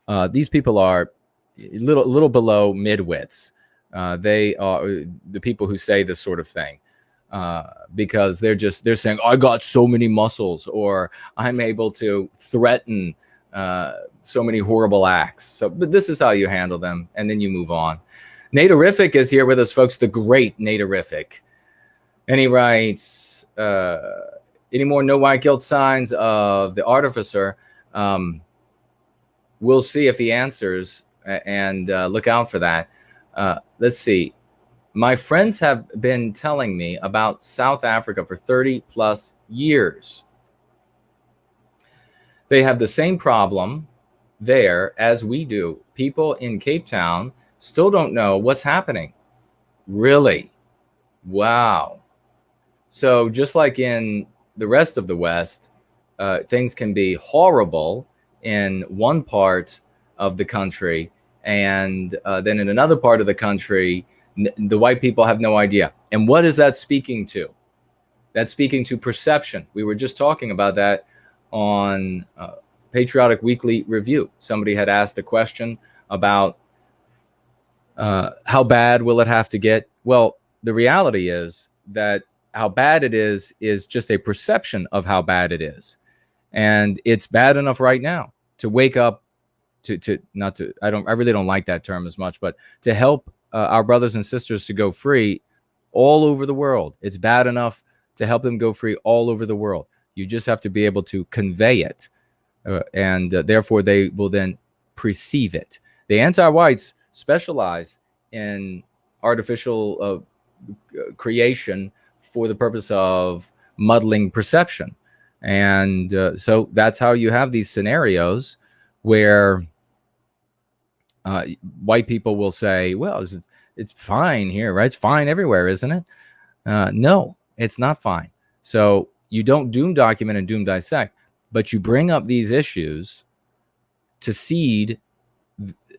a little below midwits. They are the people who say this sort of thing, because they're saying, I got so many muscles, or I'm able to threaten so many horrible acts. So, but this is how you handle them, and then you move on. Naterific is here with us, folks, the great Naterific. And he writes, any more no white guilt signs of the artificer? We'll see if he answers, and look out for that. Let's see. My friends have been telling me about South Africa for 30 plus years. They have the same problem there as we do. People in Cape Town still don't know what's happening. Really? Wow. So just like in the rest of the West, things can be horrible in one part of the country, and then in another part of the country, the white people have no idea. And what is that speaking to? That's speaking to perception. We were just talking about that on Patriotic Weekly Review. Somebody had asked a question about how bad will it have to get? Well, the reality is that how bad it is just a perception of how bad it is. And it's bad enough right now to wake up I really don't like that term as much, but to help our brothers and sisters to go free all over the world. It's bad enough to help them go free all over the world. You just have to be able to convey it, and therefore they will then perceive it. The anti-whites specialize in artificial creation for the purpose of muddling perception. And so that's how you have these scenarios where white people will say, well, it's fine here, right? It's fine everywhere, isn't it? No, it's not fine. So you don't doom document and doom dissect, but you bring up these issues to seed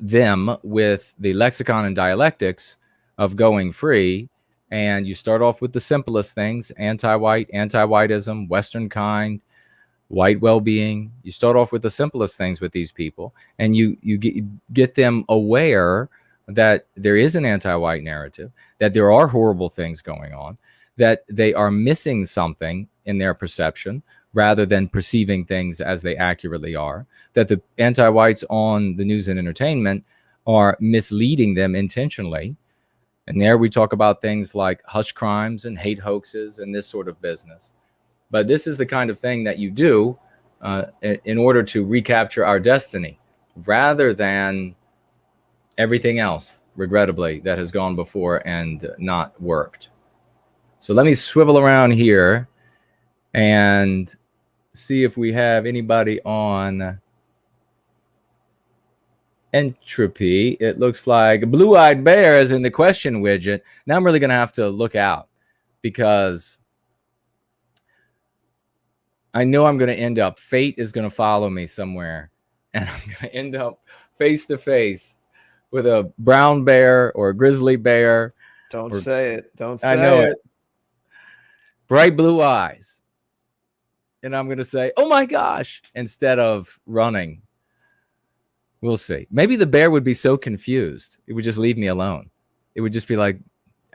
them with the lexicon and dialectics of going free. And you start off with the simplest things: anti-white, anti-whiteism, Western kind, white well-being. You start off with the simplest things with these people, and you get them aware that there is an anti-white narrative, that there are horrible things going on, that they are missing something in their perception rather than perceiving things as they accurately are, that the anti-whites on the news and entertainment are misleading them intentionally. And there we talk about things like hush crimes and hate hoaxes and this sort of business. But this is the kind of thing that you do in order to recapture our destiny, rather than everything else, regrettably, that has gone before and not worked. So let me swivel around here and see if we have anybody on entropy. It looks like Blue-Eyed Bear is in the question widget. Now I'm really going to have to look out, because I know I'm going to end up, fate is going to follow me somewhere, and I'm going to end up face to face with a brown bear or a grizzly bear. Don't say it. Don't say it. I know it. Bright blue eyes. And I'm going to say, oh my gosh, instead of running. We'll see. Maybe the bear would be so confused, it would just leave me alone. It would just be like,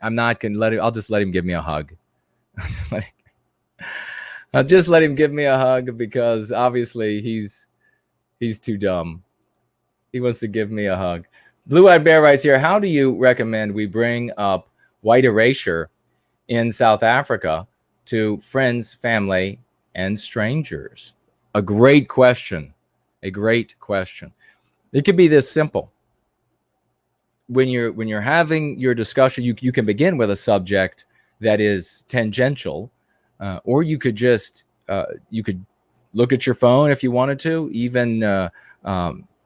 I'm not going to let him, I'll just let him give me a hug. I'll just let him give me a hug, because obviously he's too dumb. He wants to give me a hug. Blue-Eyed Bear writes here, how do you recommend we bring up white erasure in South Africa to friends, family, and strangers? A great question. A great question. It could be this simple. When you're having your discussion, you can begin with a subject that is tangential, or you could just you could look at your phone if you wanted to, even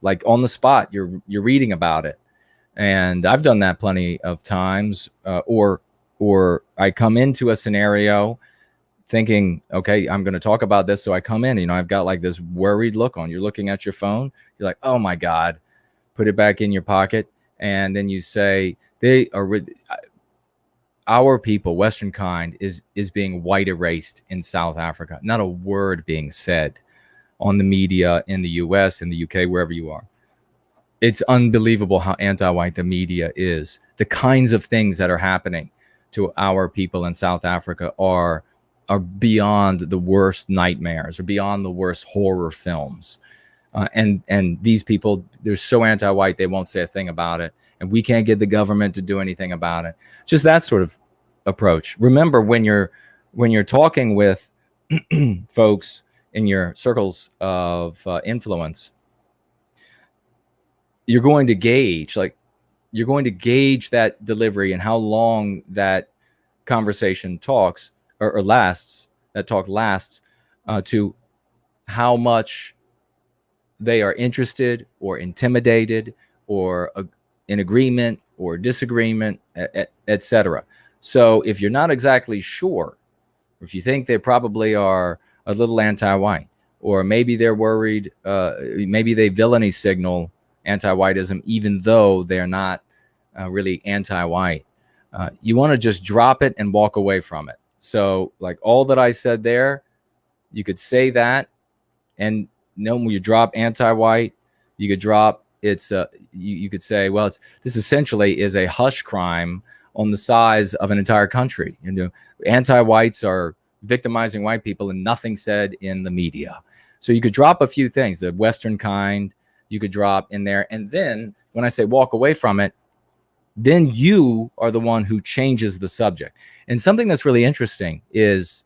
like on the spot, you're reading about it. And I've done that plenty of times, or I come into a scenario thinking, okay, I'm going to talk about this. So I come in, I've got like this worried look on. You're looking at your phone. You're like, oh my God, put it back in your pocket. And then you say, our people, Western kind, is being white erased in South Africa. Not a word being said on the media in the US, in the UK, wherever you are. It's unbelievable how anti-white the media is. The kinds of things that are happening to our people in South Africa are beyond the worst nightmares, or beyond the worst horror films. And these people, they're so anti-white, they won't say a thing about it. And we can't get the government to do anything about it. Just that sort of approach. Remember, when you're talking with folks in your circles of influence, you're going to gauge that delivery and how long that conversation talks or lasts, to how much they are interested or intimidated or in agreement or disagreement, etc. So if you're not exactly sure, if you think they probably are a little anti-white, or maybe they're worried, maybe they villainy signal anti-whiteism, even though they're not really anti-white, you want to just drop it and walk away from it. So like all that I said there, you could say that, and when you drop anti-white, you could drop you could say, well, this essentially is a hush crime on the size of an entire country. Anti-whites are victimizing white people and nothing said in the media. So you could drop a few things, the Western kind, you could drop in there. And then when I say walk away from it, then you are the one who changes the subject. And something that's really interesting is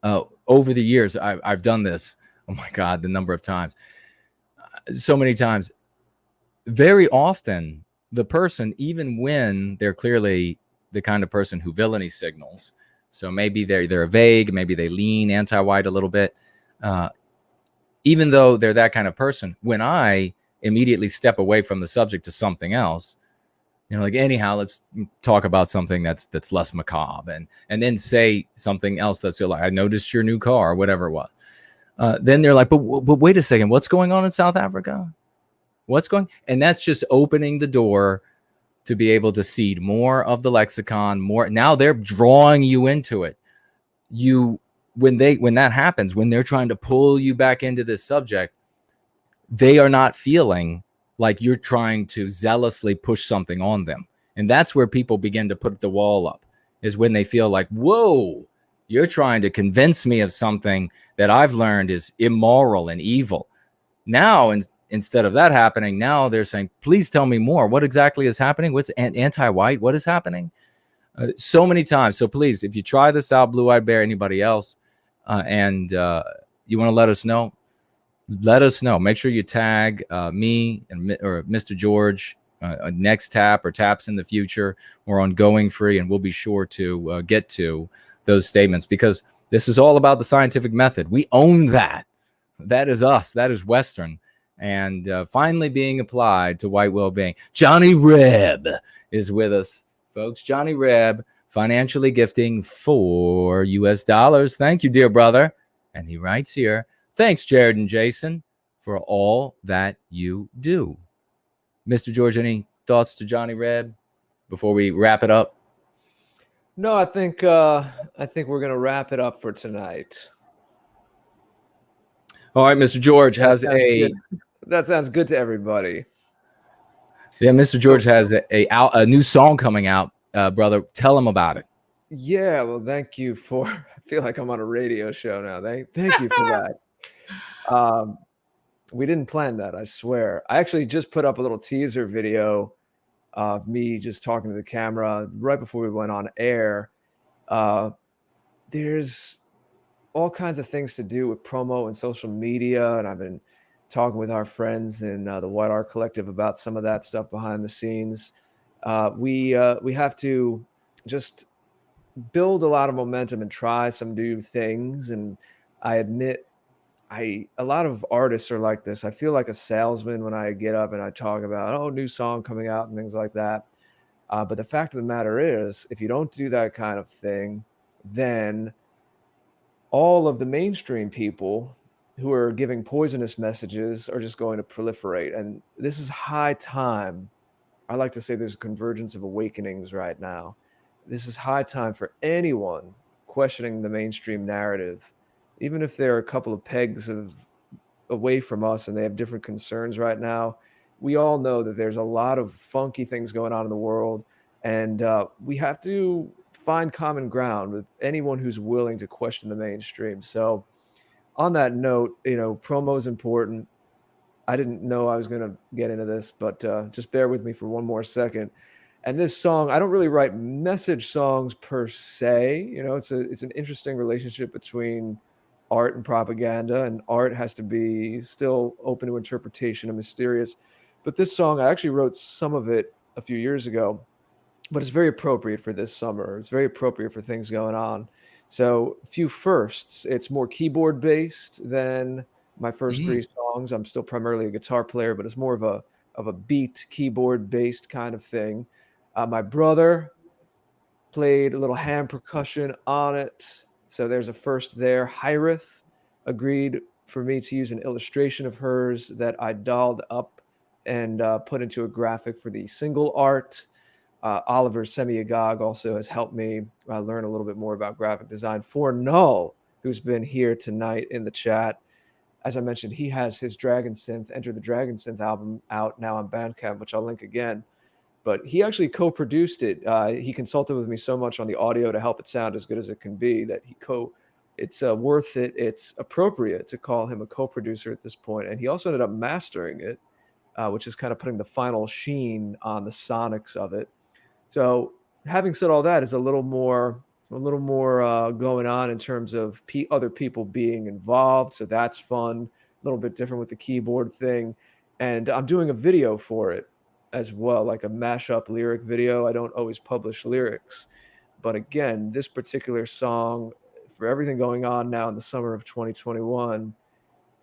over the years, I've done this. Oh my God, the number of times. So many times. Very often, the person, even when they're clearly the kind of person who villainy signals, So maybe they're vague, maybe they lean anti-white a little bit. Even though they're that kind of person, when I immediately step away from the subject to something else, like, anyhow, let's talk about something that's less macabre, and then say something else that's like, I noticed your new car, or whatever it was. Then they're like, but wait a second, what's going on in South Africa? And that's just opening the door to be able to seed more of the lexicon, more. Now they're drawing you into it. When that happens, when they're trying to pull you back into this subject, they are not feeling like you're trying to zealously push something on them. And that's where people begin to put the wall up, is when they feel like, whoa, you're trying to convince me of something that I've learned is immoral and evil. Now, instead of that happening, now they're saying, please tell me more. What exactly is happening? What's anti-white? What is happening? So many times. So please, if you try this out, Blue-Eyed Bear, anybody else, and you want to let us know, Make sure you tag me or Mr. George, next tap or taps in the future, or on Going Free, and we'll be sure to get to those statements, because this is all about the scientific method. We own that. That is us. That is Western. And finally being applied to white well-being. Johnny Reb is with us, folks. Johnny Reb, financially gifting $4 US. Thank you, dear brother. And he writes here, thanks, Jared and Jason, for all that you do. Mr. George, any thoughts to Johnny Reb before we wrap it up? No, I think we're gonna wrap it up for tonight. All right, Mr. George that sounds good to everybody. Yeah, Mr. George has a new song coming out, brother. Tell him about it. Yeah, well, thank you for. I feel like I'm on a radio show now. Thank you for that. We didn't plan that, I swear. I actually just put up a little teaser video of me just talking to the camera right before we went on air. There's all kinds of things to do with promo and social media, and I've been talking with our friends in the White Art Collective about some of that stuff behind the scenes. We have to just build a lot of momentum and try some new things. And I admit, a lot of artists are like this. I feel like a salesman when I get up and I talk about, new song coming out and things like that. But the fact of the matter is, if you don't do that kind of thing, then all of the mainstream people who are giving poisonous messages are just going to proliferate. And this is high time. I like to say there's a convergence of awakenings right now. This is high time for anyone questioning the mainstream narrative, even if they're a couple of pegs away from us and they have different concerns right now. We all know that there's a lot of funky things going on in the world, and we have to find common ground with anyone who's willing to question the mainstream. So on that note, promo is important. I didn't know I was going to get into this, but just bear with me for one more second. And this song, I don't really write message songs per se. It's an interesting relationship between art and propaganda, and art has to be still open to interpretation and mysterious. But this song, I actually wrote some of it a few years ago, but it's very appropriate for this summer. It's very appropriate for things going on. So a few firsts. It's more keyboard based than my first three songs. I'm still primarily a guitar player, but it's more of a beat keyboard based kind of thing. My brother played a little hand percussion on it. So there's a first there. Hyrith agreed for me to use an illustration of hers that I dolled up and put into a graphic for the single art. Oliver Semiagog also has helped me learn a little bit more about graphic design. For Null, who's been here tonight in the chat, as I mentioned, he has his Dragon Synth, Enter the Dragon Synth album out now on Bandcamp, which I'll link again. But he actually co-produced it. He consulted with me so much on the audio to help it sound as good as it can be that it's worth it. It's appropriate to call him a co-producer at this point. And he also ended up mastering it, which is kind of putting the final sheen on the sonics of it. So having said all that, is a little more going on in terms of other people being involved. So that's fun. A little bit different with the keyboard thing. And I'm doing a video for it as well, like a mashup lyric video. I don't always publish lyrics, But again, this particular song, for everything going on now in the summer of 2021,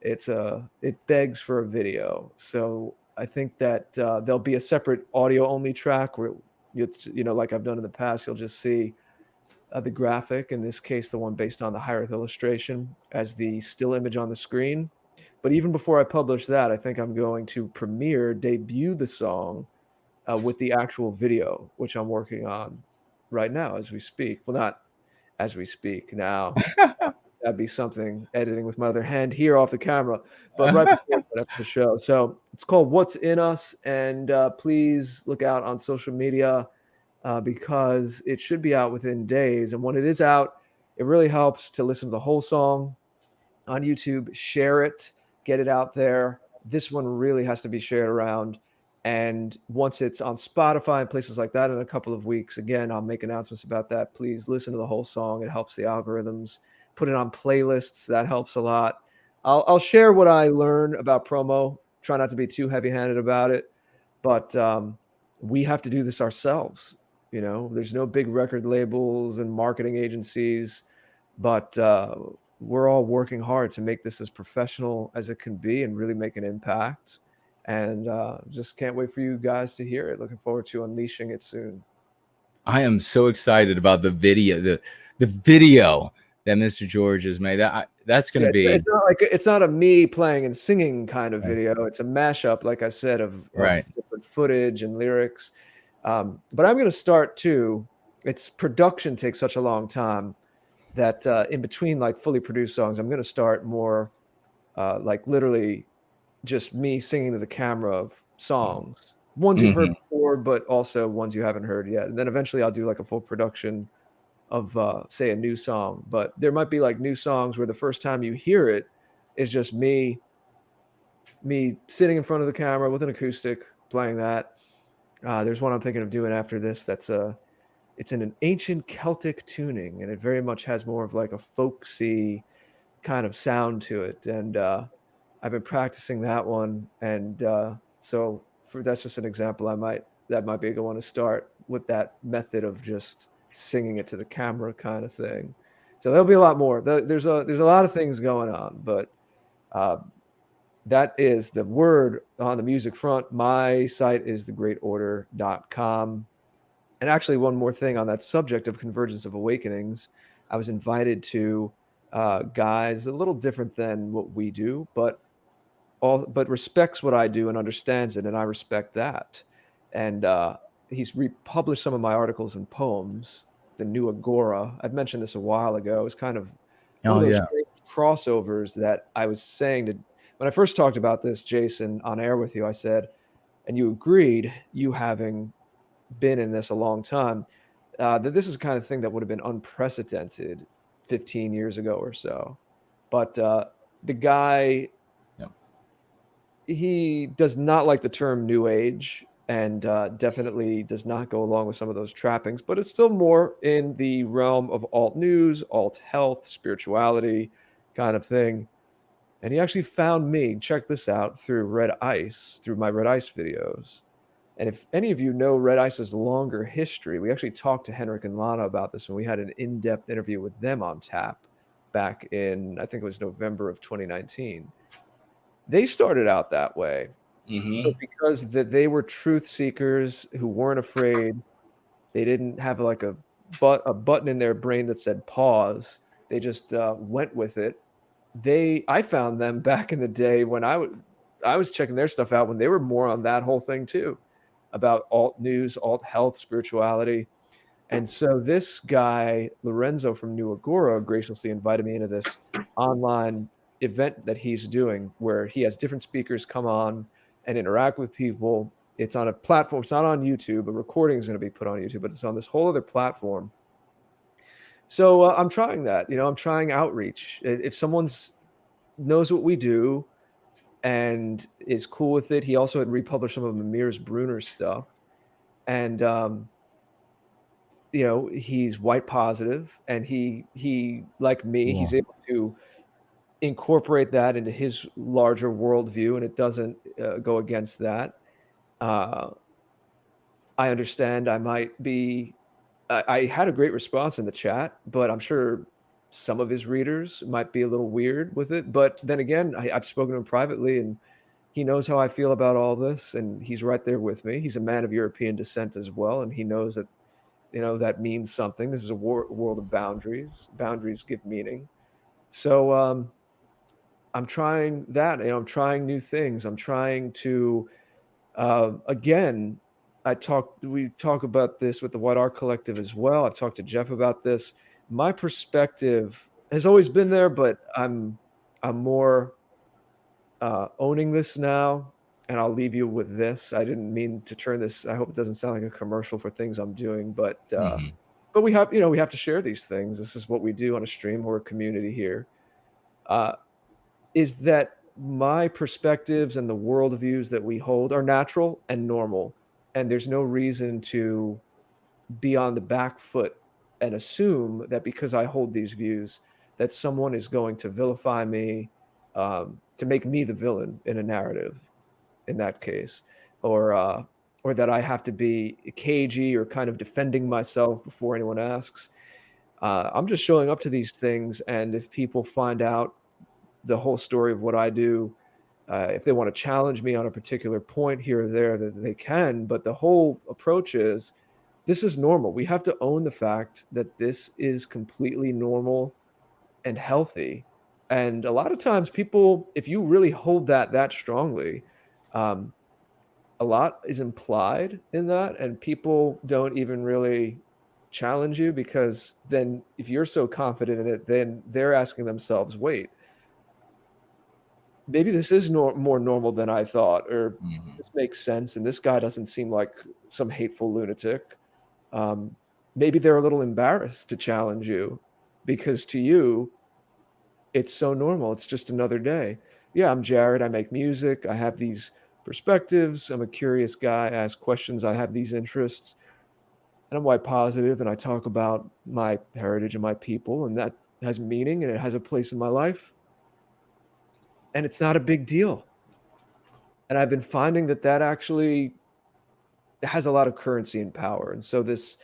it begs for a video. So I think that there'll be a separate audio only track where like I've done in the past, you'll just see the graphic, in this case, the one based on the High Earth illustration, as the still image on the screen. But even before I publish that, I think I'm going to debut the song with the actual video, which I'm working on right now as we speak. Well, not as we speak now. That'd be something, editing with my other hand here off the camera, but right before the show. So it's called What's in Us, and please look out on social media because it should be out within days. And when it is out, it really helps to listen to the whole song on YouTube, share it, get it out there. This one really has to be shared around. And once it's on Spotify and places like that in a couple of weeks, again, I'll make announcements about that. Please listen to the whole song. It helps the algorithms. Put it on playlists. That helps a lot. I'll share what I learn about promo. Try not to be too heavy-handed about it, but we have to do this ourselves. There's no big record labels and marketing agencies, but we're all working hard to make this as professional as it can be and really make an impact. And just can't wait for you guys to hear it. Looking forward to unleashing it soon. I am so excited about the video, the video that Mr. George has made. That's going to be. It's not a me playing and singing kind of video. It's a mashup, like I said, of different footage and lyrics. But I'm going to start too. Its production takes such a long time that in between like fully produced songs, I'm going to start more like literally just me singing to the camera of songs, ones you've heard before, but also ones you haven't heard yet. And then eventually I'll do like a full production of say a new song. But there might be like new songs where the first time you hear it is just me sitting in front of the camera with an acoustic playing that. There's one I'm thinking of doing after this that's it's in an ancient Celtic tuning, and it very much has more of like a folksy kind of sound to it. And I've been practicing that one, and so that's just an example. That might be a good one to start with, that method of just singing it to the camera kind of thing. So there'll be a lot more. There's a lot of things going on, but that is the word on the music front. My site is thegreatorder.com. And actually, one more thing on that subject of Convergence of Awakenings, I was invited to guys a little different than what we do, but respects what I do and understands it, and I respect that. And he's republished some of my articles and poems, the New Agora. I've mentioned this a while ago. It's kind of one of those great crossovers that I was saying to when I first talked about this, Jason, on air with you. I said, and you agreed, you having been in this a long time, that this is the kind of thing that would have been unprecedented 15 years ago or so. But the guy, he does not like the term New Age, and definitely does not go along with some of those trappings, but it's still more in the realm of alt news, alt health, spirituality kind of thing. And he actually found me, check this out, through Red Ice, through my Red Ice videos. And if any of you know Red Ice's longer history, we actually talked to Henrik and Lana about this when we had an in-depth interview with them on tap back in, I think it was November of 2019. They started out that way, but because they were truth seekers who weren't afraid, they didn't have like a button in their brain that said pause. They just went with it. I found them back in the day when I was checking their stuff out when they were more on that whole thing too, about alt news, alt health, spirituality. And so this guy, Lorenzo from New Agora, graciously invited me into this online event that he's doing where he has different speakers come on and interact with people. It's on a platform. It's not on YouTube. A recording is going to be put on YouTube, but it's on this whole other platform. So I'm trying that. I'm trying outreach. If someone knows what we do and is cool with it, he also had republished some of Amir's Bruner's stuff, and he's white positive, and he like me, he's able to incorporate that into his larger worldview, and it doesn't go against that. I understand I might be I had a great response in the chat, but I'm sure some of his readers might be a little weird with it. But then again, I've spoken to him privately, and he knows how I feel about all this, and he's right there with me. He's a man of European descent as well, and he knows that, that means something. This is a world of boundaries. Boundaries give meaning. So I'm trying that. I'm trying new things. I'm trying to, again, we talk about this with the White Art Collective as well. I've talked to Jeff about this. My perspective has always been there, but I'm more owning this now. And I'll leave you with this. I didn't mean to turn this. I hope it doesn't sound like a commercial for things I'm doing, but we have, we have to share these things. This is what we do on a stream. We're a community here. Is that my perspectives and the worldviews that we hold are natural and normal, and there's no reason to be on the back foot and assume that because I hold these views that someone is going to vilify me, to make me the villain in a narrative, in that case, or that I have to be cagey or kind of defending myself before anyone asks. I'm just showing up to these things, and if people find out the whole story of what I do, if they want to challenge me on a particular point here or there, that they can. But the whole approach is, this is normal. We have to own the fact that this is completely normal and healthy. And a lot of times people, if you really hold that strongly, a lot is implied in that, and people don't even really challenge you, because then if you're so confident in it, then they're asking themselves, wait, maybe this is more normal than I thought, or this makes sense, and this guy doesn't seem like some hateful lunatic. Maybe they're a little embarrassed to challenge you, because to you, it's so normal. It's just another day. Yeah, I'm Jared. I make music. I have these perspectives. I'm a curious guy. I ask questions. I have these interests. And I'm white positive, and I talk about my heritage and my people, and that has meaning, and it has a place in my life. And it's not a big deal. And I've been finding that actually has a lot of currency and power. And so this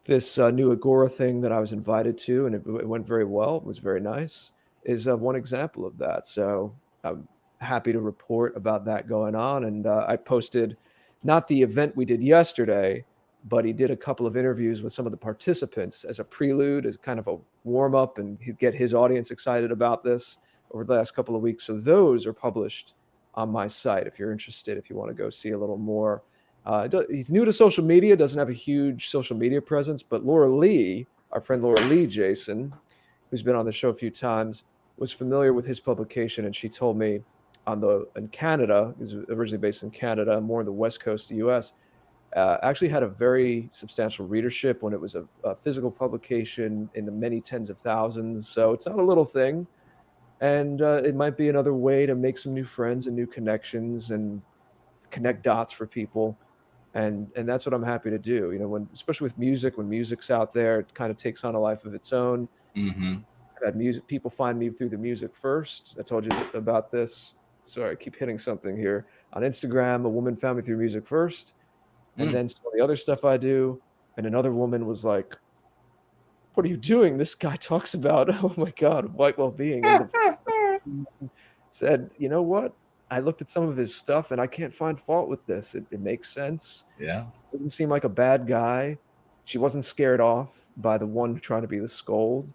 new Agora thing that I was invited to, and it went very well, it was very nice, is one example of that. So I'm happy to report about that going on. And I posted not the event we did yesterday, but he did a couple of interviews with some of the participants as a prelude, as kind of a warm up, and he'd get his audience excited about this over the last couple of weeks. So those are published on my site if you're interested, if you want to go see a little more. He's new to social media, doesn't have a huge social media presence, but Laura Lee, our friend Laura Lee, Jason, who's been on the show a few times, was familiar with his publication, and she told me in Canada, he's originally based in Canada, more on the West Coast of the US, actually had a very substantial readership when it was a physical publication in the many tens of thousands. So it's not a little thing. And it might be another way to make some new friends and new connections and connect dots for people. And that's what I'm happy to do. Especially with music, when music's out there, it kind of takes on a life of its own. That music, people find me through the music first. I told you about this. Sorry, I keep hitting something here. On Instagram, a woman found me through music first, and then some of the other stuff I do. And another woman was like, "What are you doing? This guy talks about, oh my God, white well-being." And said, "You know what? I looked at some of his stuff, and I can't find fault with this. It makes sense. Yeah, doesn't seem like a bad guy." She wasn't scared off by the one trying to be the scold.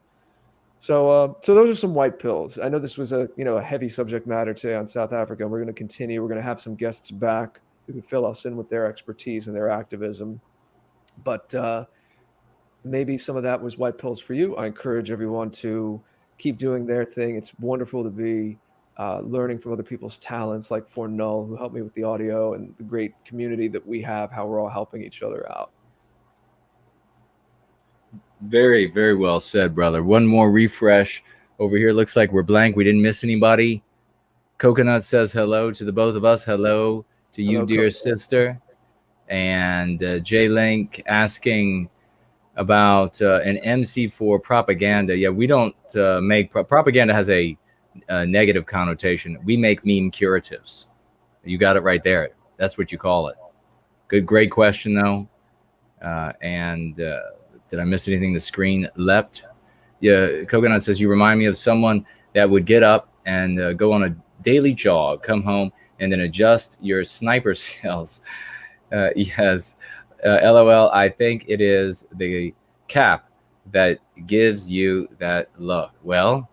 So those are some white pills. I know this was a heavy subject matter today on South Africa, and we're going to continue. We're going to have some guests back who can fill us in with their expertise and their activism. But maybe some of that was white pills for you. I encourage everyone to keep doing their thing. It's wonderful to be learning from other people's talents, like For Null, who helped me with the audio, and the great community that we have, how we're all helping each other out. Very, very well said, brother. One more refresh over here. Looks like we're blank. We didn't miss anybody. Coconut says hello to the both of us. Hello to you, dear sister. And J-Link asking about an MC for propaganda. Yeah, we don't make propaganda has a negative connotation. We make meme curatives. You got it right there. That's what you call it. Great question though. And Did I miss anything? The screen leapt. Yeah, Coconut says, you remind me of someone that would get up and go on a daily jog, come home, and then adjust your sniper skills. Yes, LOL, I think it is the cap that gives you that look. Well,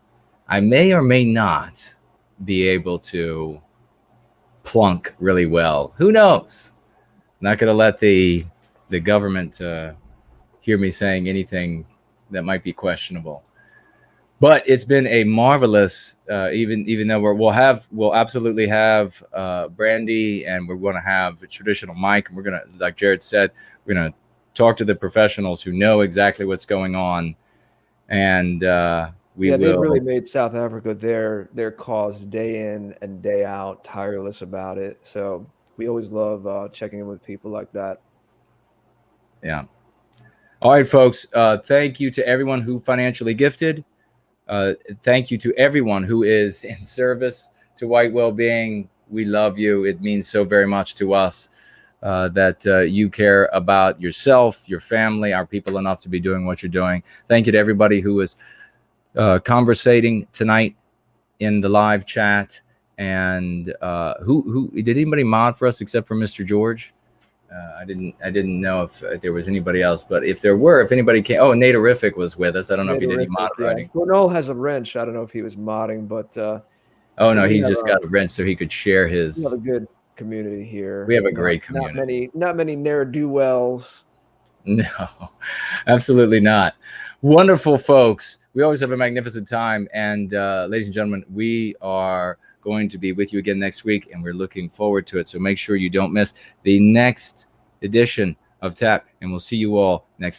I may or may not be able to plunk really well. Who knows? I'm not going to let the government hear me saying anything that might be questionable. But it's been a marvelous, even though we'll absolutely have Brandy, and we're going to have a traditional mic, and we're going to, like Jared said, we're going to talk to the professionals who know exactly what's going on, and they've really made South Africa their cause day in and day out, tireless about it. So we always love checking in with people like that. Yeah. All right, folks. Thank you to everyone who financially gifted. Thank you to everyone who is in service to White Wellbeing. We love you. It means so very much to us that you care about yourself, your family, our people enough to be doing what you're doing. Thank you to everybody who was conversating tonight in the live chat. And who did anybody mod for us except for Mr. George? I didn't know if there was anybody else, but if there were, if anybody came, Natarific was with us. I don't know if he did any moderating. Yeah. Noel has a wrench. I don't know if he was modding, but oh no, he's just got a wrench so he could share his. We have a good community here. We have a great community. Not many ne'er-do-wells. No, absolutely not. Wonderful folks. We always have a magnificent time, and ladies and gentlemen, we are going to be with you again next week, and we're looking forward to it. So make sure you don't miss the next edition of TAP, and we'll see you all next